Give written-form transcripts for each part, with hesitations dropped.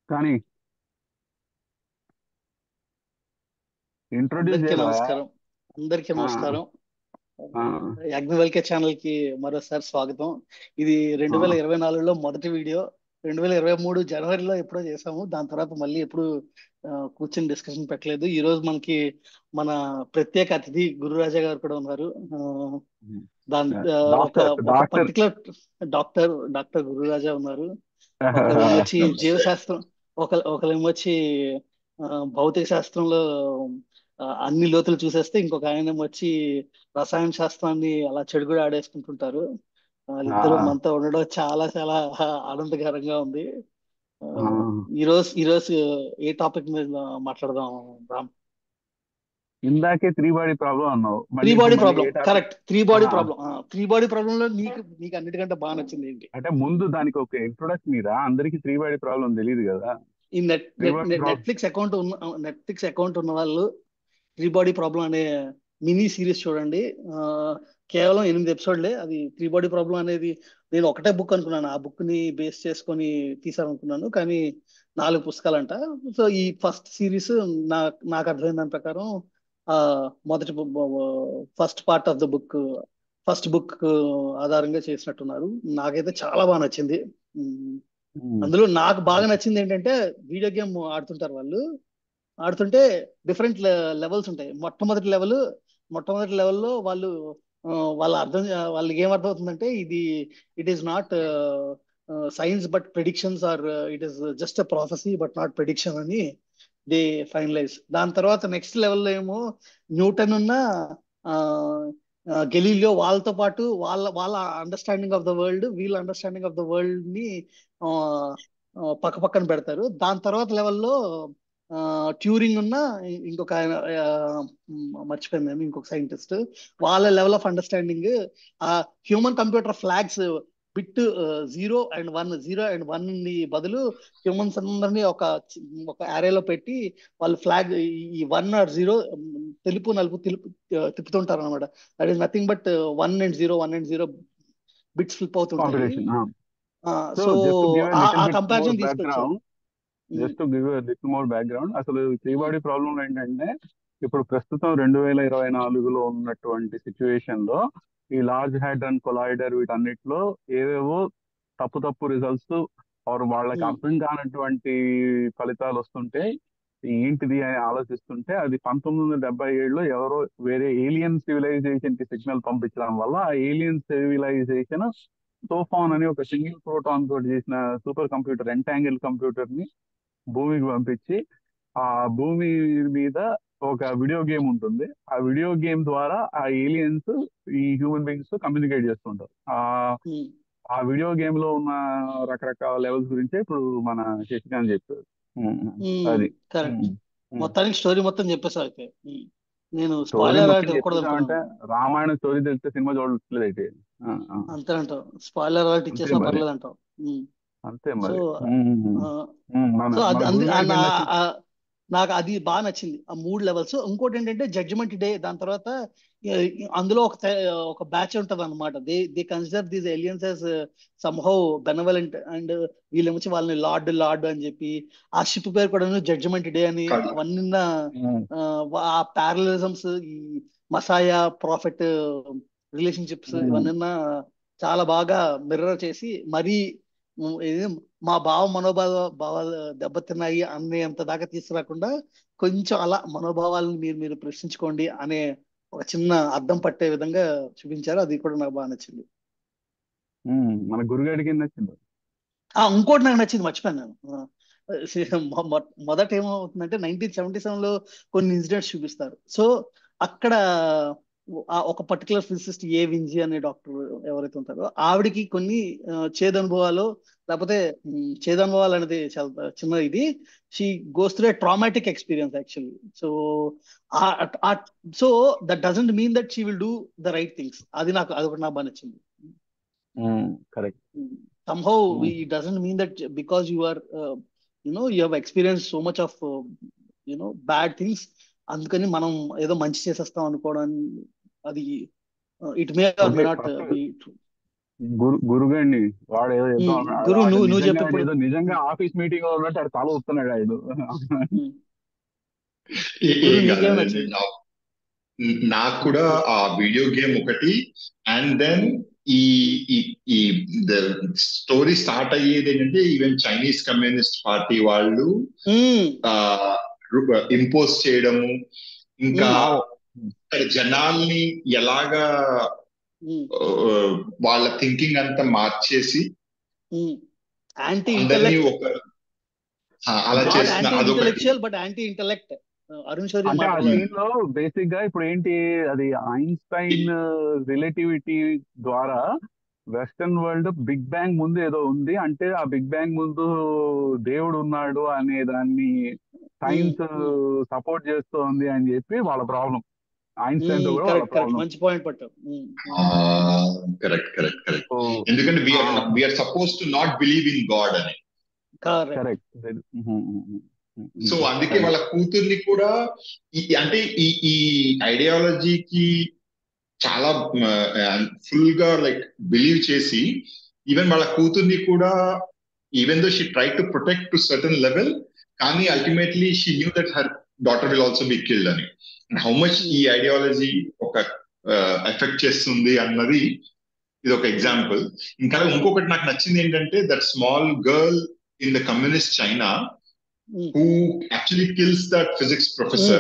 కానీ ఇంట్రొడ్యూస్ అందరికీ చేయరా? నమస్కారం. అందరికీ ఆ, నమస్కారం. ఆ, యాజ్ఞవల్క్య ఛానల్ కి మరోసారి స్వాగతం. ఇది ఆ, 2024లో మొదటి వీడియో. 2023 జనవరిలో ఎప్పుడో చేసాము. దాని తర్వాత మళ్ళీ ఎప్పుడు కూర్చొని డిస్కషన్ పెట్టలేదు. ఈ రోజు మనకి మన ప్రత్యేక అతిథి గురురాజా గారు కూడా ఉన్నారు. దాని ఒక డాక్టర్ ఒక డాక్టర్ పర్టికులర్ డాక్టర్ గురురాజా ఉన్నారు. ఒకరేమో వచ్చి జీవశాస్త్రం, ఒకరేమో వచ్చి ఆ, భౌతిక శాస్త్రంలో అన్ని లోతులు చూసేస్తే, ఇంకొక ఆయన వచ్చి రసాయన శాస్త్రాన్ని అలా చెడుగుడు ఆడేసుకుంటుంటారు. వాళ్ళిద్దరూ ఆ, మనతో ఉండడం చాలా చాలా ఆనందకరంగా ఉంది. ఆ, ఆ. ఈ రోజు ఏ టాపిక్ మీద మాట్లాడదాం రామ్? ఇందాకే త్రీ బాడీ ప్రాబ్లం అన్నావు, త్రీ మళ్ళీ ఇప్పుడు బాడీ మళ్ళీ ప్రాబ్లం, ఏ topic? Correct. Three body problem లో నీకు నీకు అన్నిటికంటే బాగా నచ్చింది ఏంటి? అంటే ముందు దానికి ఒక ఇంట్రొడక్షన్ ఇరా, అందరికి త్రీ బాడీ ప్రాబ్లం తెలియదు కదా. ఈ net three net body problem. Netflix account ఉన్న వాళ్ళు త్రీ బాడీ ప్రాబ్లం అనే మినీ సిరీస్ చూడండి. ఆ, కేవలం 8 ఎపిసోడ్లే. అది త్రీ బాడీ ప్రాబ్లం అనేది నేను ఒకటే బుక్ అనుకున్నాను. ఆ బుక్ ని బేస్ చేసుకొని తీసారనుకున్నాను, కానీ 4 పుస్తకాలంట. సో ఈ ఫస్ట్ సిరీస్ నాకు అర్థమైన దాని ప్రకారం ఆ మొదటి first part of the book, first book ఆధారంగా చేసినట్టున్నారు. నాకైతే చాలా బాగా నచ్చింది. ఉమ్, అందులో నాకు బాగా నచ్చింది ఏంటంటే, వీడియో గేమ్ ఆడుతుంటారు వాళ్ళు. ఆడుతుంటే డిఫరెంట్ లెవెల్స్ ఉంటాయి. మొట్టమొదటి లెవెల్లో వాళ్ళు ఆ, వాళ్ళకి ఏం అర్థం అవుతుందంటే, it is not science but predictions, or it is just a prophecy but not prediction అని దే ఫైనలైజ్. దాని తర్వాత నెక్స్ట్ లెవెల్లో ఏమో న్యూటన్ ఉన్న ఆ, గెలీలియో, వాళ్ళతో పాటు వాళ్ళ వాళ్ళ అండర్స్టాండింగ్ ఆఫ్ ద వరల్డ్, వీళ్ళ అండర్స్టాండింగ్ ఆఫ్ ద వరల్డ్ ని ఆ, పక్క పక్కన పెడతారు. దాని తర్వాత లెవెల్లో ట్యూరింగ్ ఉన్న ఇంకొక ఆయన, మర్చిపోయింది నేను, ఇంకొక సైంటిస్ట్, వాళ్ళ లెవెల్ ఆఫ్ అండర్స్టాండింగ్ ఆ human computer flags bit 0 and 1 ని బదులు హ్యూమన్స్ అందరినీ ఒక అరేలో పెట్టి వాళ్ళు ఫ్లాగ్ ఈ 1 ఆర్ 0, తెలుపు నలుపు తిప్పుతుంటారు అనమాట. That is nothing but 1 and 0 bits flip అవుతుంటాయి. Competition. So so just to give a little uh bit more comparison తీసుకొచ్చారు. Background, just to give a little more background, అసలు త్రీ బాడీ ప్రాబ్లం ఏంటంటే, ఇప్పుడు ప్రస్తుతం 2024లో ఉన్నటువంటి సిచ్యువేషన్ లో ఈ large హ్యాడ్రన్ collider వీటన్నిటిలో ఏవేవో తప్పు తప్పు రిజల్ట్స్ ఆర్ వాళ్ళకి అర్థం కానటువంటి ఫలితాలు వస్తుంటే ఏంటిది అని ఆలోచిస్తుంటే, అది 1977లో ఎవరో వేరే ఏలియన్ సివిలైజేషన్ కి సిగ్నల్ పంపించడం వల్ల ఆ ఏలియన్ సివిలైజేషన్ సోఫాన్ అని ఒక సింగిల్ ప్రోటాన్ తోటి చేసిన సూపర్ కంప్యూటర్, ఎంటాంగిల్ కంప్యూటర్ ని భూమికి పంపించి, ఆ భూమి మీద ఒక వీడియో గేమ్ ఉంటుంది. ఆ వీడియో గేమ్ ద్వారా ఆ ఏలియన్స్ ఈ హ్యూమన్ బీయింగ్స్ తో కమ్యూనికేట్ చేస్తుంటారు. ఆ వీడియో గేమ్ లో ఉన్న రకరకాల లెవెల్స్ గురించి ఇప్పుడు మన శశికాంత్ చెప్పారు. అది. కరెక్ట్. మొత్తానికి స్టోరీ మొత్తం చెప్పేసా అయితే. నేను స్టోరీ స్పాయిలర్ మొత్తం అలర్ట్ ఇవ్వకూడదు చెప్పేసామంటే అనుకున్నాను. రామాయణ స్టోరీ తెలిస్తే సినిమా చూడట్లేదు అయితే. అంతే అంటావు? స్పాయిలర్ అలర్ట్ అంతే ఇచ్చేసినా మరి. పర్లేదు అంటావు? అంతే సో మరి. మన సో అది మన అంది గురుగారికి ఏం నచ్చింది? నాకు అది బాగా నచ్చింది, ఆ 3 లెవెల్స్. ఇంకోటి ఏంటంటే జడ్జిమెంట్ డే. దాని తర్వాత ఆ, అందులో ఒక బ్యాచ్ ఉంటది అనమాట. They consider these aliens as somehow benevolent, and వీళ్ళేమొచ్చి వాళ్ళని లార్డ్ అని చెప్పి, ఆ షిప్ పేరు కూడా జడ్జిమెంట్ డే అని. కళ్ళు. అవన్నీ ఉమ్, ఆ ప్యారలిజమ్స్, ఈ మసాయా ప్రాఫిట్ రిలేషన్షిప్స్, ఉమ్, ఇవన్నీ చాలా బాగా మిర్రర్ చేసి మరీ ఇది మా భావాలు దెబ్బతిన్నాయి అనేంత దాకా తీసుకురాకుండా, కొంచెం అలా మనోభావాలను మీరు ప్రశ్నించుకోండి అనే ఒక చిన్న అద్దం పట్టే విధంగా చూపించారు. అది కూడా నాకు బాగా నచ్చింది. మన గురుగారికి ఏం నచ్చింది? ఇంకోటి నాకు నచ్చింది, మర్చిపోయాను నేను. మొదట ఏమవుతుందంటే, 1977లో కొన్ని ఇన్సిడెంట్స్ చూపిస్తారు. సో అక్కడ ఒక పర్టికులర్ ఫిజిసిస్ట్, ఏ వింజీ అనే డాక్టర్ ఎవరైతే ఉంటారో, ఆవిడికి కొన్ని చేదనుభవాలు, లేకపోతే చేదనుభవాలు అనేది చాలా చిన్న ఇది. She goes through a traumatic experience actually. So so that doesn't mean that she will do the right things. అది ఒకటి నాకు బాగా నచ్చింది. Correct. Somehow it doesn't mean that because you are you have experienced so much of bad things, అందుకని మనం ఏదో మంచి చేసేస్తాం అనుకోవడం, అది it may or okay, may not first be true. గురుగండి వాడు ఏదో చెప్తాం గురు వాడు నువ్వు చెప్పు నిజంగా ఇప్పుడు. ఏదో నిజంగా ఆఫీస్ మీటింగ్ లో ఉన్నట్టు ఆడు తల ఊపుతున్నాడు ఆయన. ఉమ్, గురు ఏం నీకేం కాదండి. నచ్చింది? నాకు కూడా ఆ వీడియో గేమ్ ఒకటి, అండ్ దెన్ ఈ ఈ ఈ ద స్టోరీ స్టార్ట్ అయ్యేది ఏంటంటే ఈవెన్ చైనీస్ కమ్యూనిస్ట్ పార్టీ వాళ్ళు ఉమ్, ఇంపోజ్ చేయడము, ఇంకా ఉమ్, అక్కడ జనాల్ని ఎలాగా ఉమ్, వాళ్ళ థింకింగ్ అంతా మార్చేసి యాంటీ అందరినీ ఇంటలెక్ట్, అలా అంటే నాట్ చేసిన యాంటీ అదొకటి. Intellectual but anti intellect, Arun Shouri అంటే ఆ మాటల్లో. సీన్ లో బేసిక్ గా ఇప్పుడు ఏంటి అది ఐన్స్టైన్ రిలేటివిటీ ద్వారా వెస్టర్న్ వరల్డ్ బిగ్ బ్యాంగ్ ముందు ఏదో ఉంది, అంటే ఆ బిగ్ బ్యాంగ్ ముందు దేవుడు ఉన్నాడు అనే దాన్ని సైన్స్ సపోర్ట్ చేస్తోంది అని చెప్పి వాళ్ళ ప్రాబ్లం. ఐన్స్టైన్ తో కూడా వాళ్ళ కరెక్ట్ ప్రాబ్లం. మంచి పాయింట్ పట్టావు. కరెక్ట్. ఎందుకంటే we are suppose to not believe in God అని. కరెక్ట్. సో అందుకే వాళ్ళ కూతుర్ని కూడా అంటే ఈ ఐడియాలజీకి చాలా ఫుల్ గా లైక్ బిలీవ్ చేసి ఈవెన్ వాళ్ళ కూతుర్ని కూడా even though she try to protect to certain level, కానీ ultimately she knew that her daughter will also be killed అని. అండ్ హౌ మచ్ ఈ ఐడియాలజీ ఒక ఎఫెక్ట్ చేస్తుంది అన్నది ఇది ఒక ఎగ్జాంపుల్. ఇంకా ఇంకొకటి నాకు నచ్చింది ఏంటంటే that small girl in the communist China who actually kills that physics professor.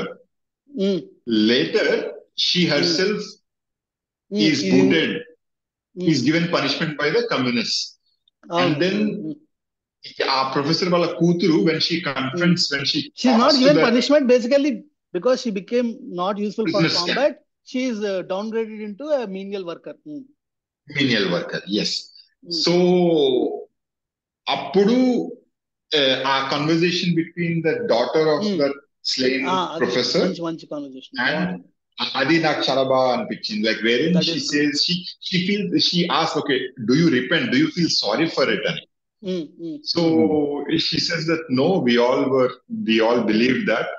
Later, she herself is booted, is given punishment by the communists. And then, our professor wala kuturu, when she confronts, when she's not given punishment, basically, because she became not useful for combat, she is downgraded into a menial worker. Menial worker, yes. So, appudu ఆ conversation between the daughter of the slain professor and అది నాకు చాలా బాగా అనిపించింది. Like వేరే she asks, okay do you repent, do you feel sorry for it అని. So she says that no, we all believe that.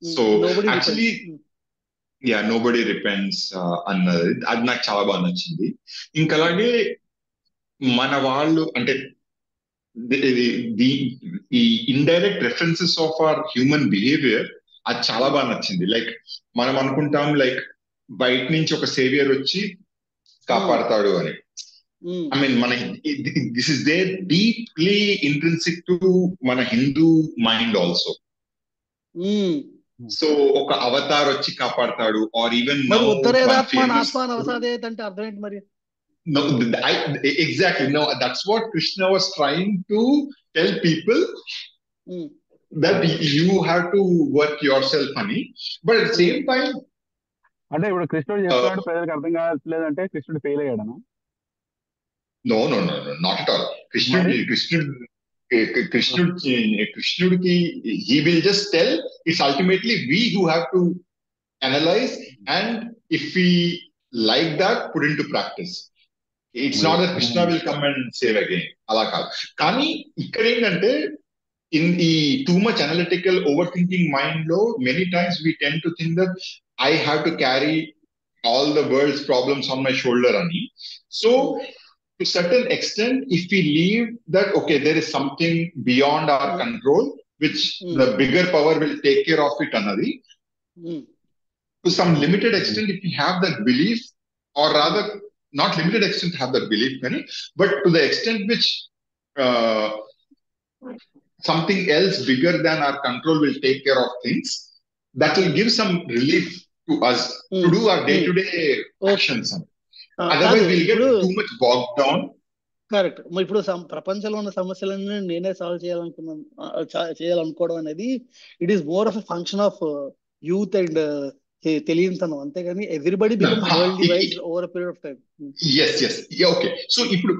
So actually nobody repents అన్నది అది నాకు చాలా బాగా నచ్చింది. ఇంకా అలాగే మన వాళ్ళు అంటే ఈ indirect references of our human behaviour అది చాలా బాగా నచ్చింది. లైక్ మనం అనుకుంటాం లైక్ బయట నుంచి ఒక సేవియర్ వచ్చి కాపాడతాడు అని. ఐ మీన్ మన this is there deeply intrinsic to మన హిందూ మైండ్ ఆల్సో. సో ఒక అవతార్ వచ్చి కాపాడతాడు, or even No, exactly. No, that's what Krishna was trying to tell people, that you have to work yourself, honey. But at the same time, అంటే ఇప్పుడు కృష్ణుడు చెప్తున్నాడు, ప్రజలకు అర్థం కావట్లేదంటే కృష్ణుడు fail అయ్యాడనా? No, not at all. కృష్ణుడికి he will just tell, it's ultimately we who have to analyze, and if we like that, put into practice. It's not that Krishna will come and save again. అలా కాదు. కానీ ఇక్కడ ఏంటంటే in the too much analytical overthinking mind లో many times we tend to think that I have to carry all the world's problems on my shoulder ani. So to certain extent, if we leave that, okay, there is something beyond our control which the bigger power will take care of it anadi, to some limited extent, if we have that belief, or rather not limited extent have that belief, but to the extent which something else bigger than our control will take care of things, that will give some relief to us to do our day-to-day actions. Otherwise we'll get too much bogged down. Correct. ఇప్పుడు ప్రపంచంలో ఉన్న సమస్యలన్నీ నేనే solve చేయాలనుకోవడం అనేది it is more of a function of youth and తెలియనితనం, అంతేగాని everybody becomes world wise over period of time. Yes okay. So ఇప్పుడు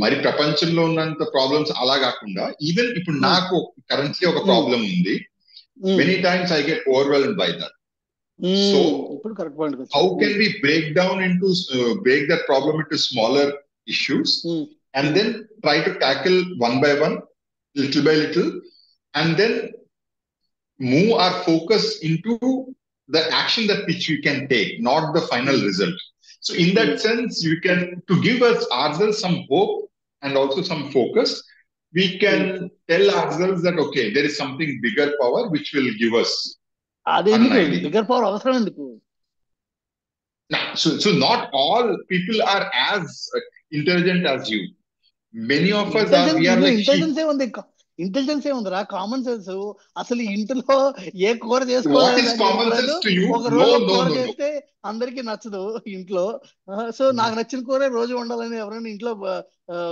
మరి ప్రపంచంలో ఉన్నంత ప్రాబ్లమ్స్ అలా కాకుండా ఈవెన్ ఇప్పుడు నాకు కరెంట్లీ ఒక ప్రాబ్లం ఉంది, many times I get overwhelmed by that. So ఇప్పుడు correct point, how can we break that problem into smaller issues and then try to tackle one by one, little by little, and then move our focus into the action that which we can take, not the final result. So in that sense, you can, to give us ourselves some hope and also some focus, we can tell ourselves that okay, there is something bigger power which will give us అది an ఎందుకు idea. Bigger power అవసరం ఎందుకు? Now, so not all people are as intelligent as you. Many of us are, we are like sheep. Intelligence ఏముందిరా, common sense. అసలు ఇంట్లో ఏ కూర What చేసుకోవాలని is దానికి common ఎందుకు రాదు? sense to you? ఒక రోజు No, ఒక no, కూర no, no. చేస్తే అందరికి నచ్చదు ఇంట్లో. సో నాకు నచ్చిన కూర రోజు ఉండాలని ఎవరైనా ఇంట్లో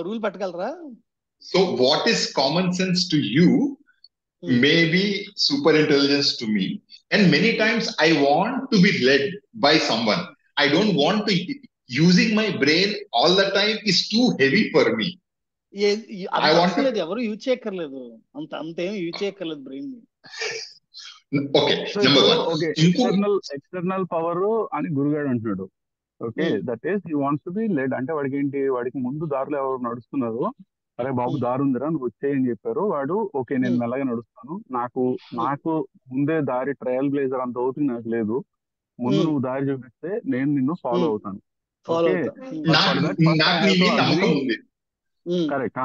rule పెట్టగలరా? So what is common sense to you may be super intelligence to me. And many times I want to be led by someone. I don't want to, using my brain all the time is too heavy for me. అది అవసరం లేదు, ఎవరు use చేయక్కర్లేదు, అంతేం use చేయక్కర్లేదు brain ని. Okay, number 1 external power అని గురుగాడు అంటున్నాడు. Okay, that is he wants to be led. అంటే వాడికి ఏంటి, వాడికి ముందు దారిలో ఎవరు నడుస్తున్నారు, అరే బాబు దారి ఉందిరా నువ్వు వచ్చేయని చెప్పారు, వాడు ఓకే నేను మెల్లగా నడుస్తాను, నాకు ముందే దారి ట్రయల్ బ్లేజర్ అంత ఓపిక నాకు లేదు, ముందు నువ్వు దారి చూపిస్తే నేను నిన్ను ఫాలో అవుతాను. ఓకే, కరెక్ట్,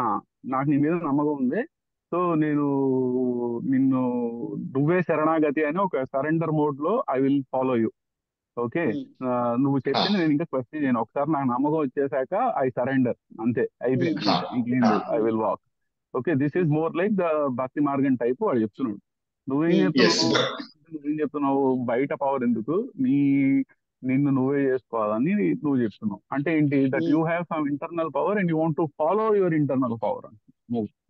నాకు నీ మీద నమ్మకం ఉంది, సో నేను నువ్వే శరణాగతి అని ఒక సరెండర్ మోడ్ లో I will follow you. Okay, నువ్వు చెప్పింది నేను ఇంకా క్వశ్చన్ చేయను, ఒకసారి నాకు నమ్మకం వచ్చేసాక ఐ సరెండర్, అంతే అయిపోయింది, ఇంకేం లేదు, I will walk. Okay, this is more like the భక్తి మార్గం టైప్ వాడు చెప్తున్నాడు. నువ్వేం చెప్తున్నావు బయట పవర్ ఎందుకు, నిన్ను నువ్వే చేసుకోవాలని నువ్వు చెప్తున్నావు. అంటే ఏంటి, that you have some internal power and you want to follow your internal power.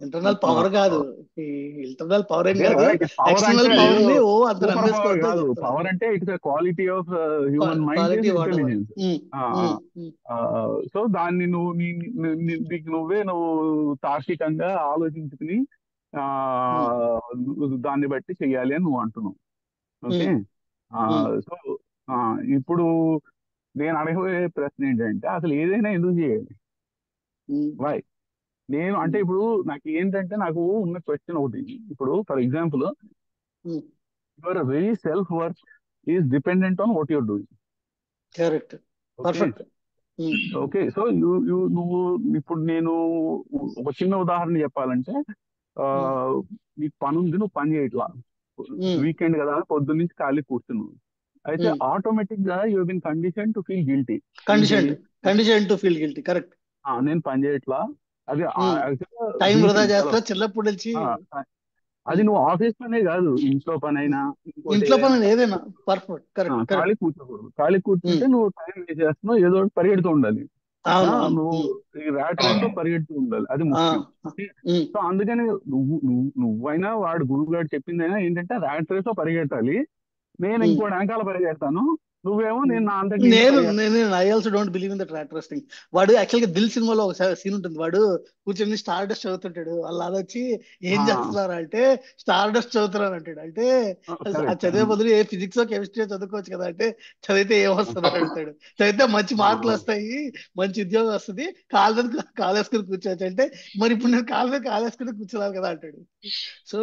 Internal power కాదు, ఇంటర్నల్ పవర్ ఏం కాదు, ఎక్స్టర్నల్ పవర్ ని కాదు. పవర్ అంటే it's a quality of human mind, intelligence. So దాన్ని నువ్వు తార్కికంగా ఆలోచించుకుని దాన్ని బట్టి చెయ్యాలి అని నువ్వు అంటున్నావు. ఓకే, సో ఇప్పుడు నేను అడగబోయే ప్రశ్న ఏంటంటే, అసలు ఏదైనా ఎందుకు చేయాలి, వై? నేను అంటే ఇప్పుడు నాకు ఏంటంటే, నాకు ఉన్న క్వశ్చన్ ఒకటి, ఇప్పుడు for example your very self worth is dependent on what your doing. Correct, perfect. Okay, so నువ్వు ఇప్పుడు నేను ఒక చిన్న ఉదాహరణ చెప్పాలంటే, నీకు పని ఉంది, నువ్వు పని చేయట్లా, వీకెండ్ కదా పొద్దున్న నుంచి ఖాళీ కూర్చున్నావు, అయితే ఆటోమేటిక్ గా you been condition to feel guilty. Condition to feel guilty, correct. నేను పని చేయట్లా, అది టైం వృధా చేస్తా చిన్నప్పటి నుంచి. అది నువ్వు ఆఫీస్ పనే కాదు, ఇంట్లో పని అయినా, ఇంట్లో పని ఏదైనా, పర్ఫెక్ట్, కరెక్ట్. ఖాళీ కూర్చోకూడదు, ఖాళీ కూర్చుంటే నువ్వు టైం వేస్ట్ చేస్తున్నావు, ఏదో ఒకటి పరిగెడుతూ ఉండాలి, నువ్వు ర్యాట్ రేస్ లో పరిగెడుతూ ఉండాలి, అది ముఖ్యం. సో అందుకని నువ్వైనా వాడు గురువు గారు చెప్పిందైనా ఏంటంటే ర్యాట్ రేస్ లో పరిగెట్టాలి, నేను ఇంకో వెనకాల పరిగెడతాను, నువ్వేమో నేను I also don't believe in that rat race thing. వాడు యాక్చువల్ గా దిల్ సినిమాలో ఒక సీన్ ఉంటుంది, వాడు కూర్చొని స్టార్ డస్ట్ చదువుతుంటాడు, వాళ్ళు అదొచ్చి ఏం చేస్తున్నారు అంటే స్టార్ డస్ట్ చదువుతున్నారు అంటాడు. అంటే చదివే బదులు ఏ ఫిజిక్స్ కెమిస్ట్రీ చదువుకోవచ్చు కదా, అంటే చదివితే ఏమొస్తుంది అంటాడు. చదివితే మంచి మార్కులు వస్తాయి, మంచి ఉద్యోగం వస్తుంది, కాలేసుకుని కూర్చోవచ్చు. అంటే మరి ఇప్పుడు నేను కాలేసుకుని కూర్చోవాలి కదా అంటాడు. So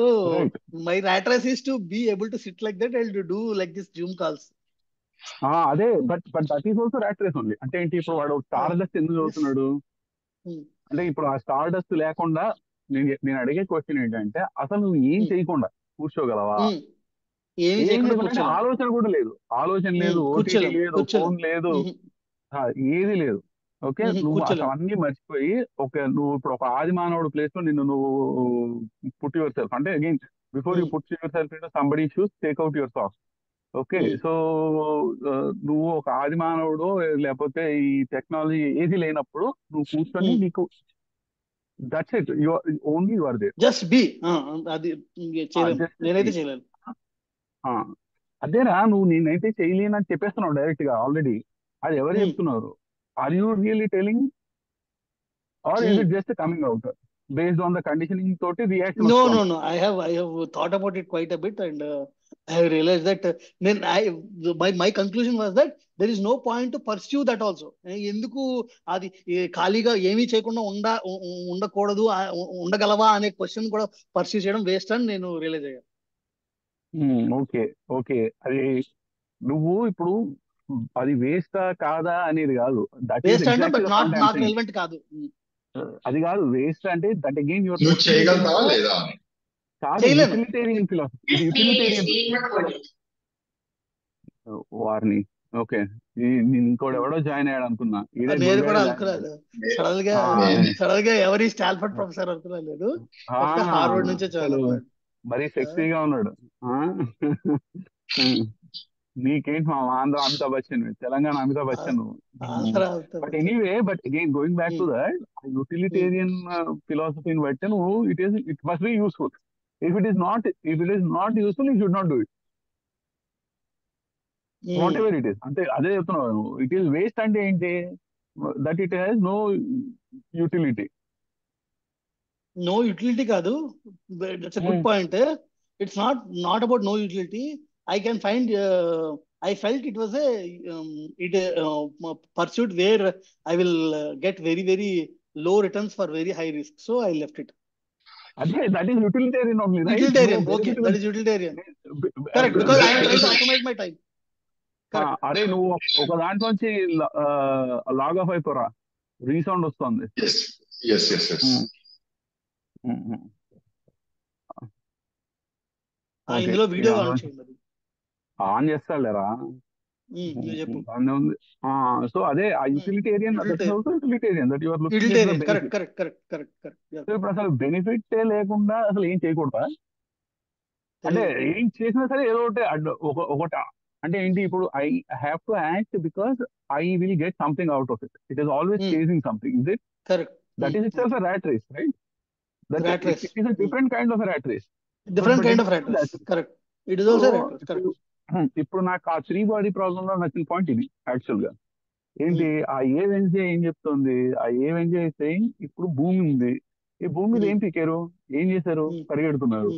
my rat race is to be able to sit like that and do like this zoom calls. అదే, but that is also rat race only. అంటే ఏంటి, ఇప్పుడు వాడు స్టార్ డస్ట్ ఎందుకు చదువుతున్నాడు అంటే, ఇప్పుడు ఆ స్టార్ డస్ట్ లేకుండా నేను అడిగే క్వశ్చన్ ఏంటంటే, అసలు నువ్వు ఏం చేయకుండా కూర్చోగలవా? ఆలోచన కూడా లేదు, ఆలోచన లేదు, ఓటీటీ లేదు, ఫోన్ లేదు, ఏది లేదు. ఓకే, నువ్వు అసలు అన్ని మర్చిపోయి నువ్వు ఇప్పుడు ఒక ఆది మానవుడు ప్లేస్ లో నిన్ను నువ్వు పుట్ యువర్ సెల్ఫ్, అంటే again before you put your self into somebody shoes, take out your socks. Okay, so నువ్వు ఒక ఆది మానవుడు లేకపోతే ఈ టెక్నాలజీ ఏది లేనప్పుడు నువ్వు కూర్చొని నీకు that's it, only you are there, just be. అది నేనైతే చేయలేను. అదేరా, నువ్వు నేనైతే చేయలేనని చెప్పేస్తున్నావు డైరెక్ట్ గా ఆల్రెడీ. అది ఎవరు చెప్తున్నారు? Are you really telling or is it just coming out based on the conditioning toti reaction? No, I have thought about it quite a bit, and I have realized that then my conclusion was that there is no point to pursue that also. ఎందుకు అది ఖాళీగా ఏమీ చేయకుండా ఉండకూడదు, ఉండగలవా అనే question కూడా pursue చేయడం waste అని నేను రియలైజ్ అయ్యా. ఓకే, అది నువ్వు ఇప్పుడు అది వేస్టా కాదా అనేది కాదు. దట్ ఈస్ వేస్ట్ అంటే exactly but the not point I'm not saying. Relevant కాదు. అది కాదు వేస్ట్ అంటే, దట్ అగైన్ యువర్ నువ్వు పుట్టింగ్ ఇట్ ఇన్ చేయగలుగుతావా లేదా అని. కాదు, చేయలేను. Utilitarian philosophy. ఇది యూటిలిటేరియన్ వారిని. ఓకే, ఇంకోటి ఎవడో జాయిన్ అయ్యాడు అనుకున్నా, ఈడే నేను గురుగాడే కూడా జాయిన్ అయ్యాడు. అనుకున్నాను. సడన్ గా ఎవరి స్టాన్ఫర్డ్ ప్రొఫెసర్ అనుకున్నాను నేను. కాకపోతే హార్వర్డ్ నుంచే జాయిన్ అసలు అవుతున్నాడు. మరీ సెక్సీగా ఉన్నాడు. నీకేంటి మా Andhra Amitabh Bachchan, Telangana Amitabh Bachchan. But anyway, but again going back to that utilitarian ఫిలాసఫీని బట్టి నువ్వు it must be useful. If it is not useful, you should not do it. Whatever it is. అంటే అదే చెప్తున్నావు నువ్వు. ఇట్ ఈస్ వేస్ట్ అంటే ఏంటి? That it has no utility. No utility కాదు, that's a good point. It's not about no utility. I can find, I felt it was a pursuit where I will get very, very low returns for very high risk. So I left it. That is utilitarian only, right? Utilitarian, okay, that is utilitarian. Correct, because I am trying to optimize my time. అరే నువ్వు ఒక దాంట్లోంచి log of అయిపోరా, resound వస్తుంది. ఇందులో video on చేయండి. On చేస్తాలేరా, so అదే ఆ utilitarian. Utilitarian that your looking at the benefit. Correct. ఇప్పుడు అసలు బెనిఫిట్ లేకుండా అసలు ఏం చేయకూడదా? అంటే ఏం చేసినా సరే ఏదో ఒకటి అంటే ఏంటి, ఇప్పుడు I have to act because I will get something out of it. It is always chasing something. Is it? Correct. That is itself a rat race, right? It is a different kind of a rat race. Different kind of rat race. Correct. It is also a rat race. Correct. ఇప్పుడు నాకు ఆ 3 body problem లో నచ్చిన point ఇది actual గా. ఏంటి, ఆ ఏ Wednesday ఏం చెప్తుంది? ఆ ఏ వెన్స్డే సేయింగ్ ఇప్పుడు భూమి ఉంది, ఈ భూమి మీద ఏం పీకారు, ఏం చేశారు? పరిగెడుతున్నారు.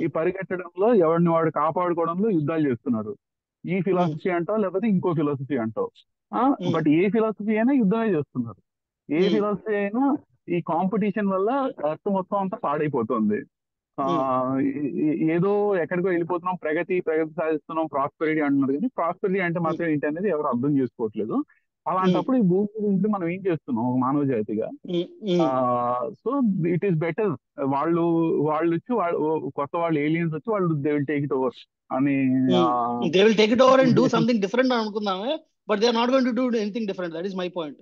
ఈ పరిగెట్టడంలో ఎవరిని వాడు కాపాడుకోవడంలో యుద్ధాలు చేస్తున్నారు. ఈ ఫిలాసఫీ అంటావు, లేకపోతే ఇంకో ఫిలాసఫీ అంటావు. బట్ ఏ ఫిలాసఫీ అయినా యుద్ధమే చేస్తున్నారు. ఏ ఫిలాసఫీ అయినా ఈ కాంపిటీషన్ వల్ల అర్థం మొత్తం అంతా పాడైపోతుంది. ఏదో ఎక్కడికో వెళ్ళిపోతున్నాం, ప్రగతి సాధిస్తున్నాం, ప్రాస్పెరిటీ అంటున్నారు. కానీ ప్రాస్పెరిటీ అంటే మాత్రం ఏంటి అనేది ఎవరు అర్థం చేసుకోవట్లేదు. అలాంటప్పుడు ఈ భూమి గురించి మనం ఏం చేస్తున్నాం ఒక మానవ జాతిగా? సో ఇట్ ఈస్ బెటర్ వాళ్ళు వచ్చి కొత్త వాళ్ళు ఏలియన్స్ వచ్చి వాళ్ళు they will take it over అని, they will take it over and do something different అనుకుందామే. But they are not going to do anything different. That is my point.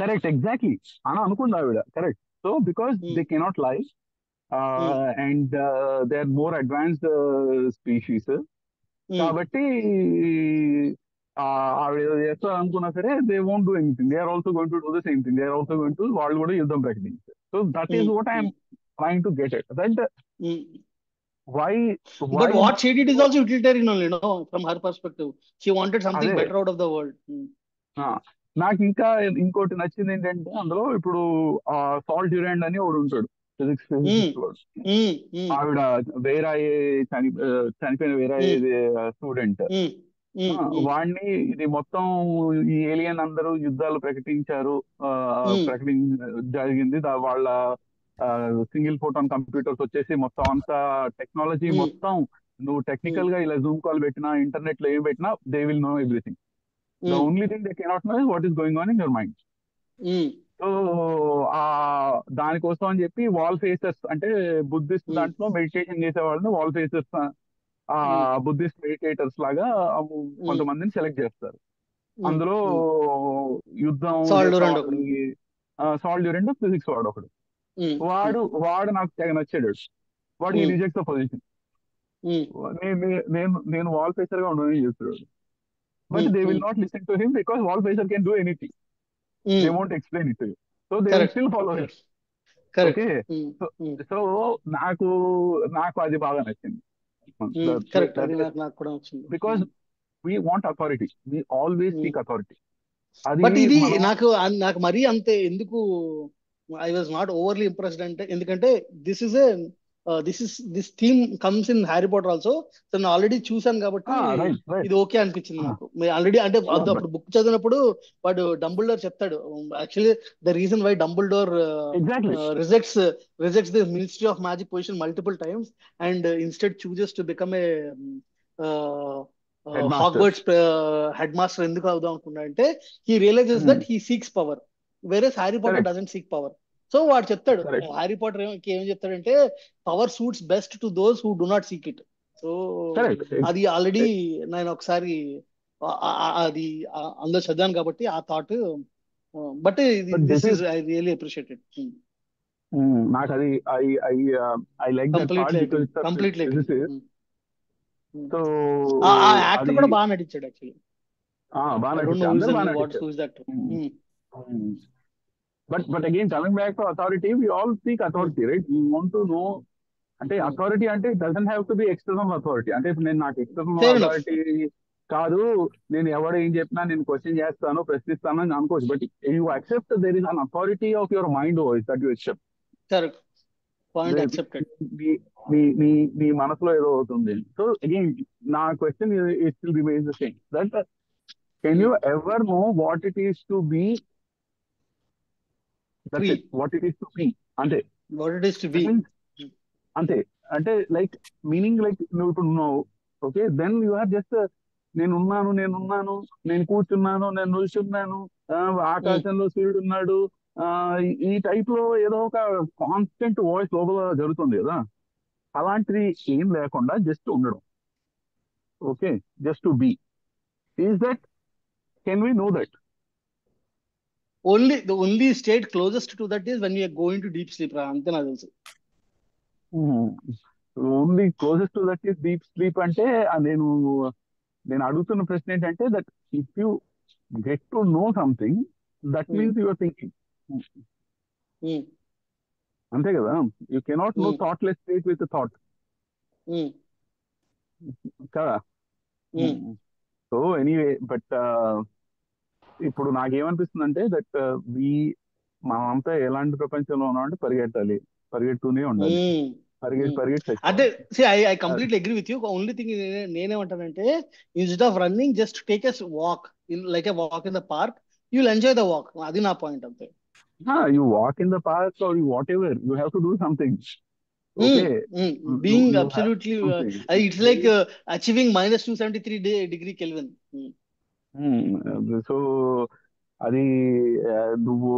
Correct, exactly అని అనుకుంది ఆవిడ. Correct. So because they cannot lie and they are more advanced species. కాబట్టి ఆవిడ ఏదో చేస్తారు అనుకున్నా సరే, they won't do anything. They are also going to do the same thing. They are also going to, వాళ్ళు కూడా యుద్ధం ప్రకటించారు. So that is what I'm trying to get it. That why but what she did is also utilitarian only, no, from her perspective. She wanted something better out of the world. నాకు ఇంకా ఇంకోటి నచ్చింది ఏంటంటే, అందులో ఇప్పుడు సాల్ Durand అని ఒకడు ఉంటాడు, ఫిజిక్స్ వాడు. ఆవిడ వేరాయే చనిపోయిన వేరాయే స్టూడెంట్. వాడిని ఇది మొత్తం ఈ ఏలియన్ అందరూ యుద్ధాలు ప్రకటించారు, జరిగింది. వాళ్ళ సింగిల్ ఫోటాన్ కంప్యూటర్స్ వచ్చేసి మొత్తం అంతా టెక్నాలజీ మొత్తం, నువ్వు టెక్నికల్ గా ఇలా జూమ్ కాల్ పెట్టినా, ఇంటర్నెట్ లో ఏం పెట్టినా, they will know everything. The only thing they cannot know is what is going on in your mind. So దానికోసం అని చెప్పి వాల్ ఫేసర్స్ అంటే బుద్ధిస్ట్ దాంట్లో మెడిటేషన్ చేసే వాళ్ళని వాల్ ఫేసర్స్, బుద్ధిస్ట్ మెడిటేటర్స్ లాగా కొంతమందిని సెలెక్ట్ చేస్తారు. అందులో యుద్ధం సాల్ డ్యూరెంట్ ఫిజిక్స్ వాడు ఒకడు. వాడు నాకు తెగ నచ్చాడు. వాడు ఈ రిజెక్ట్ ద పొజిషన్. నేను వాల్ ఫేసర్ గా ఉండని చెప్తున్నాడు. But they will not listen to him because wallpaper can do anything. They won't explain it to you. So they will still follow him. Correct. Okay. So నాకు అది బాగా నచ్చింది. Because we want authority. We always seek authority. But ఇది నాకు మరీ అంతే ఎందుకు I was not overly impressed అంటే, ఎందుకంటే this theme comes in Harry Potter also. So నేను ఆల్రెడీ చూసాను కాబట్టి ఇది ఓకే అనిపించింది నాకు. ఆల్రెడీ అంటే అప్పుడు బుక్ చదివినప్పుడు వాడు డంబుల్డోర్ చెప్తాడు, actually the reason why Dumbledore rejects the ministry of magic position multiple times and instead chooses to become a head master. Hogwarts head master ఎందుకు అవుదాం అనుకున్నాడంటే he realizes that he seeks power, వేరే Harry Potter correct doesn't seek power. So వాడు చెప్తాడు, correct Harry Potter ఏం చెప్తాడంటే power suits best to those who do not seek it. So correct. అది already నేను ఒకసారి అది అందులో చదివాను కాబట్టి ఆ thought. But this is I really appreciated. నాకు అది I like that part completely agree, because completely agree. So ఆ యాక్టర్ అది కూడా బాగా నటించాడు యాక్చువల్లీ. బాగా ఐ డోంట్ నటించారు, నో అందరు బాగా వాట్ నటించారు. Who's that. But again, coming back to authority, we all seek authority, right? We want to know. అంటే అథారిటీ అంటే it doesn't have to B external authority. అంటే ఇప్పుడు నేను నాకు ఎక్స్టర్నల్ ఫెయిర్ ఎనఫ్. అథారిటీ కాదు, నేను ఎవడు ఏం చెప్పినా నేను క్వశ్చన్ చేస్తాను, ప్రశ్నిస్తాను అని అనుకోవచ్చు. But you accept there is an authority of your mind voice that you accept. Correct point accepted. నీ మనసులో ఏదో అవుతుంది. సో అగైన్ నా question it still remains the same, that can you ever know what it is to be? Free, what it is to be అంటే what it is to be. అంతే. అంటే like meaning like నువ్వు ఇప్పుడు ఉన్నావు, okay, then you are just నేనున్నాను, నేను కూర్చున్నాను, నేను నిల్చున్నాను, ఆకాశంలో సూర్యుడు ఉన్నాడు, ఈ టైప్ లో ఏదో ఒక కాన్స్టెంట్ వాయిస్ లోపల జరుగుతుంది కదా. అలాంటిది ఏం లేకుండా జస్ట్ ఉండడం, okay, just to be. Is that, can we know that? The only state closest to that is when we are going to deep sleep రా, అంతే నాకు తెలుసు. Only closest to that is deep sleep. అంటే నేను అడుగుతున్న ప్రశ్న ఏంటంటే that if you get to know something that means your thinking, అంతే కదా. You cannot know thoughtless state with thought కదా. సో ఎనీవే, బట్ ఇప్పుడు నాకేమనిపిస్తుంది అంటే దట్ మనమంతా ఎలాంటి ప్రపంచంలో ఉన్నామంటే పరిగెడుతూనే ఉండాలి, పరిగెట్టి అంటే చచ్చిపోవాలి. I completely agree with you. Only thing నేనేమంటానంటే instead of running just take a walk, like a walk in the park, you will enjoy the walk. అది నా పాయింట్ అంతే. You walk in the park or whatever, you have to do something. Okay. Being You have absolutely something. it's like achieving minus 273 degree Kelvin. So అది నువ్వు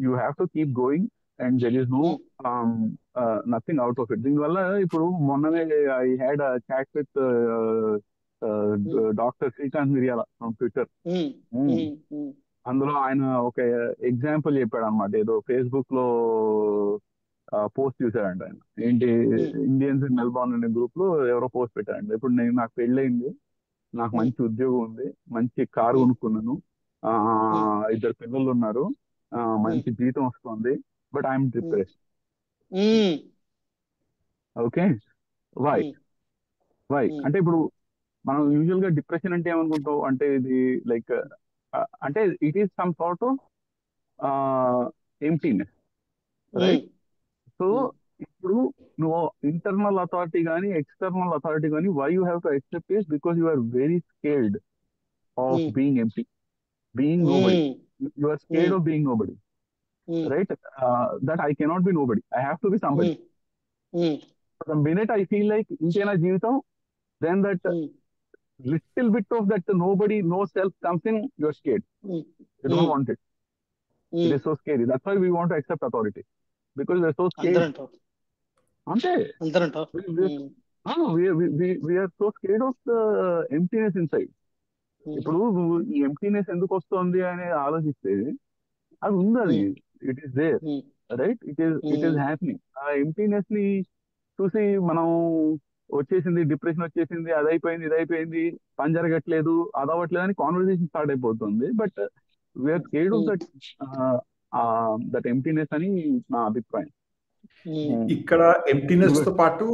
you have to keep going and there is no nothing out of it. దీనివల్ల ఇప్పుడు మొన్ననే I had a chat with doctor Srikanth Miryala from Twitter. అందులో ఆయన ఒక example చెప్పాడు అనమాట. ఏదో ఫేస్బుక్ లో పోస్ట్ చూసాడంట ఆయన. ఏంటి, ఇండియన్స్ ఇన్ మెల్బోర్న్ అనే గ్రూప్ లో ఎవరో పోస్ట్ పెట్టారంట. ఇప్పుడు నాకు పెళ్ళయింది, నాకు మంచి ఉద్యోగం ఉంది, మంచి కారు కొనుక్కున్నాను, 2 పిల్లలు ఉన్నారు, మంచి జీతం వస్తుంది, but I'm depressed. Okay, why అంటే ఇప్పుడు మనం యూజువల్ గా డిప్రెషన్ అంటే ఏమనుకుంటాం అంటే ఇది లైక్ అంటే it is some sort of emptiness, right? So ఇప్పుడు నువ్వు ఇంటర్నల్ అథారిటీ కానీ ఎక్స్టర్నల్ అథారిటీ కానీ why you have to accept it because you are very scared of being empty, being nobody. You are scared of being nobody, right? That I cannot be nobody, I have to be somebody. The minute I feel like ఇంకేనా జీవితం, then that little bit of that nobody, no self comes in, you're scared. You don't want it. It is so scary. That's why we want to accept authority, because we're so scared. Ante we are so scared of the emptiness inside. ఇప్పుడు నువ్వు ఈ emptiness ఎందుకు వస్తుంది అని ఆలోచిస్తే అది ఉంది, అది it is there, right? It is happening. ఆ ఎంప్టీనెస్ ని చూసి మనం వచ్చేసింది, డిప్రెషన్ వచ్చేసింది, అదైపోయింది, ఇదైపోయింది, పని జరగట్లేదు, అదవ్వట్లేదు అని కాన్వర్సేషన్ స్టార్ట్ అయిపోతుంది. But we're scared of that emptiness అని నా అభిప్రాయం. ఇక్కడ ఎంప్టీనెస్ తో పాటు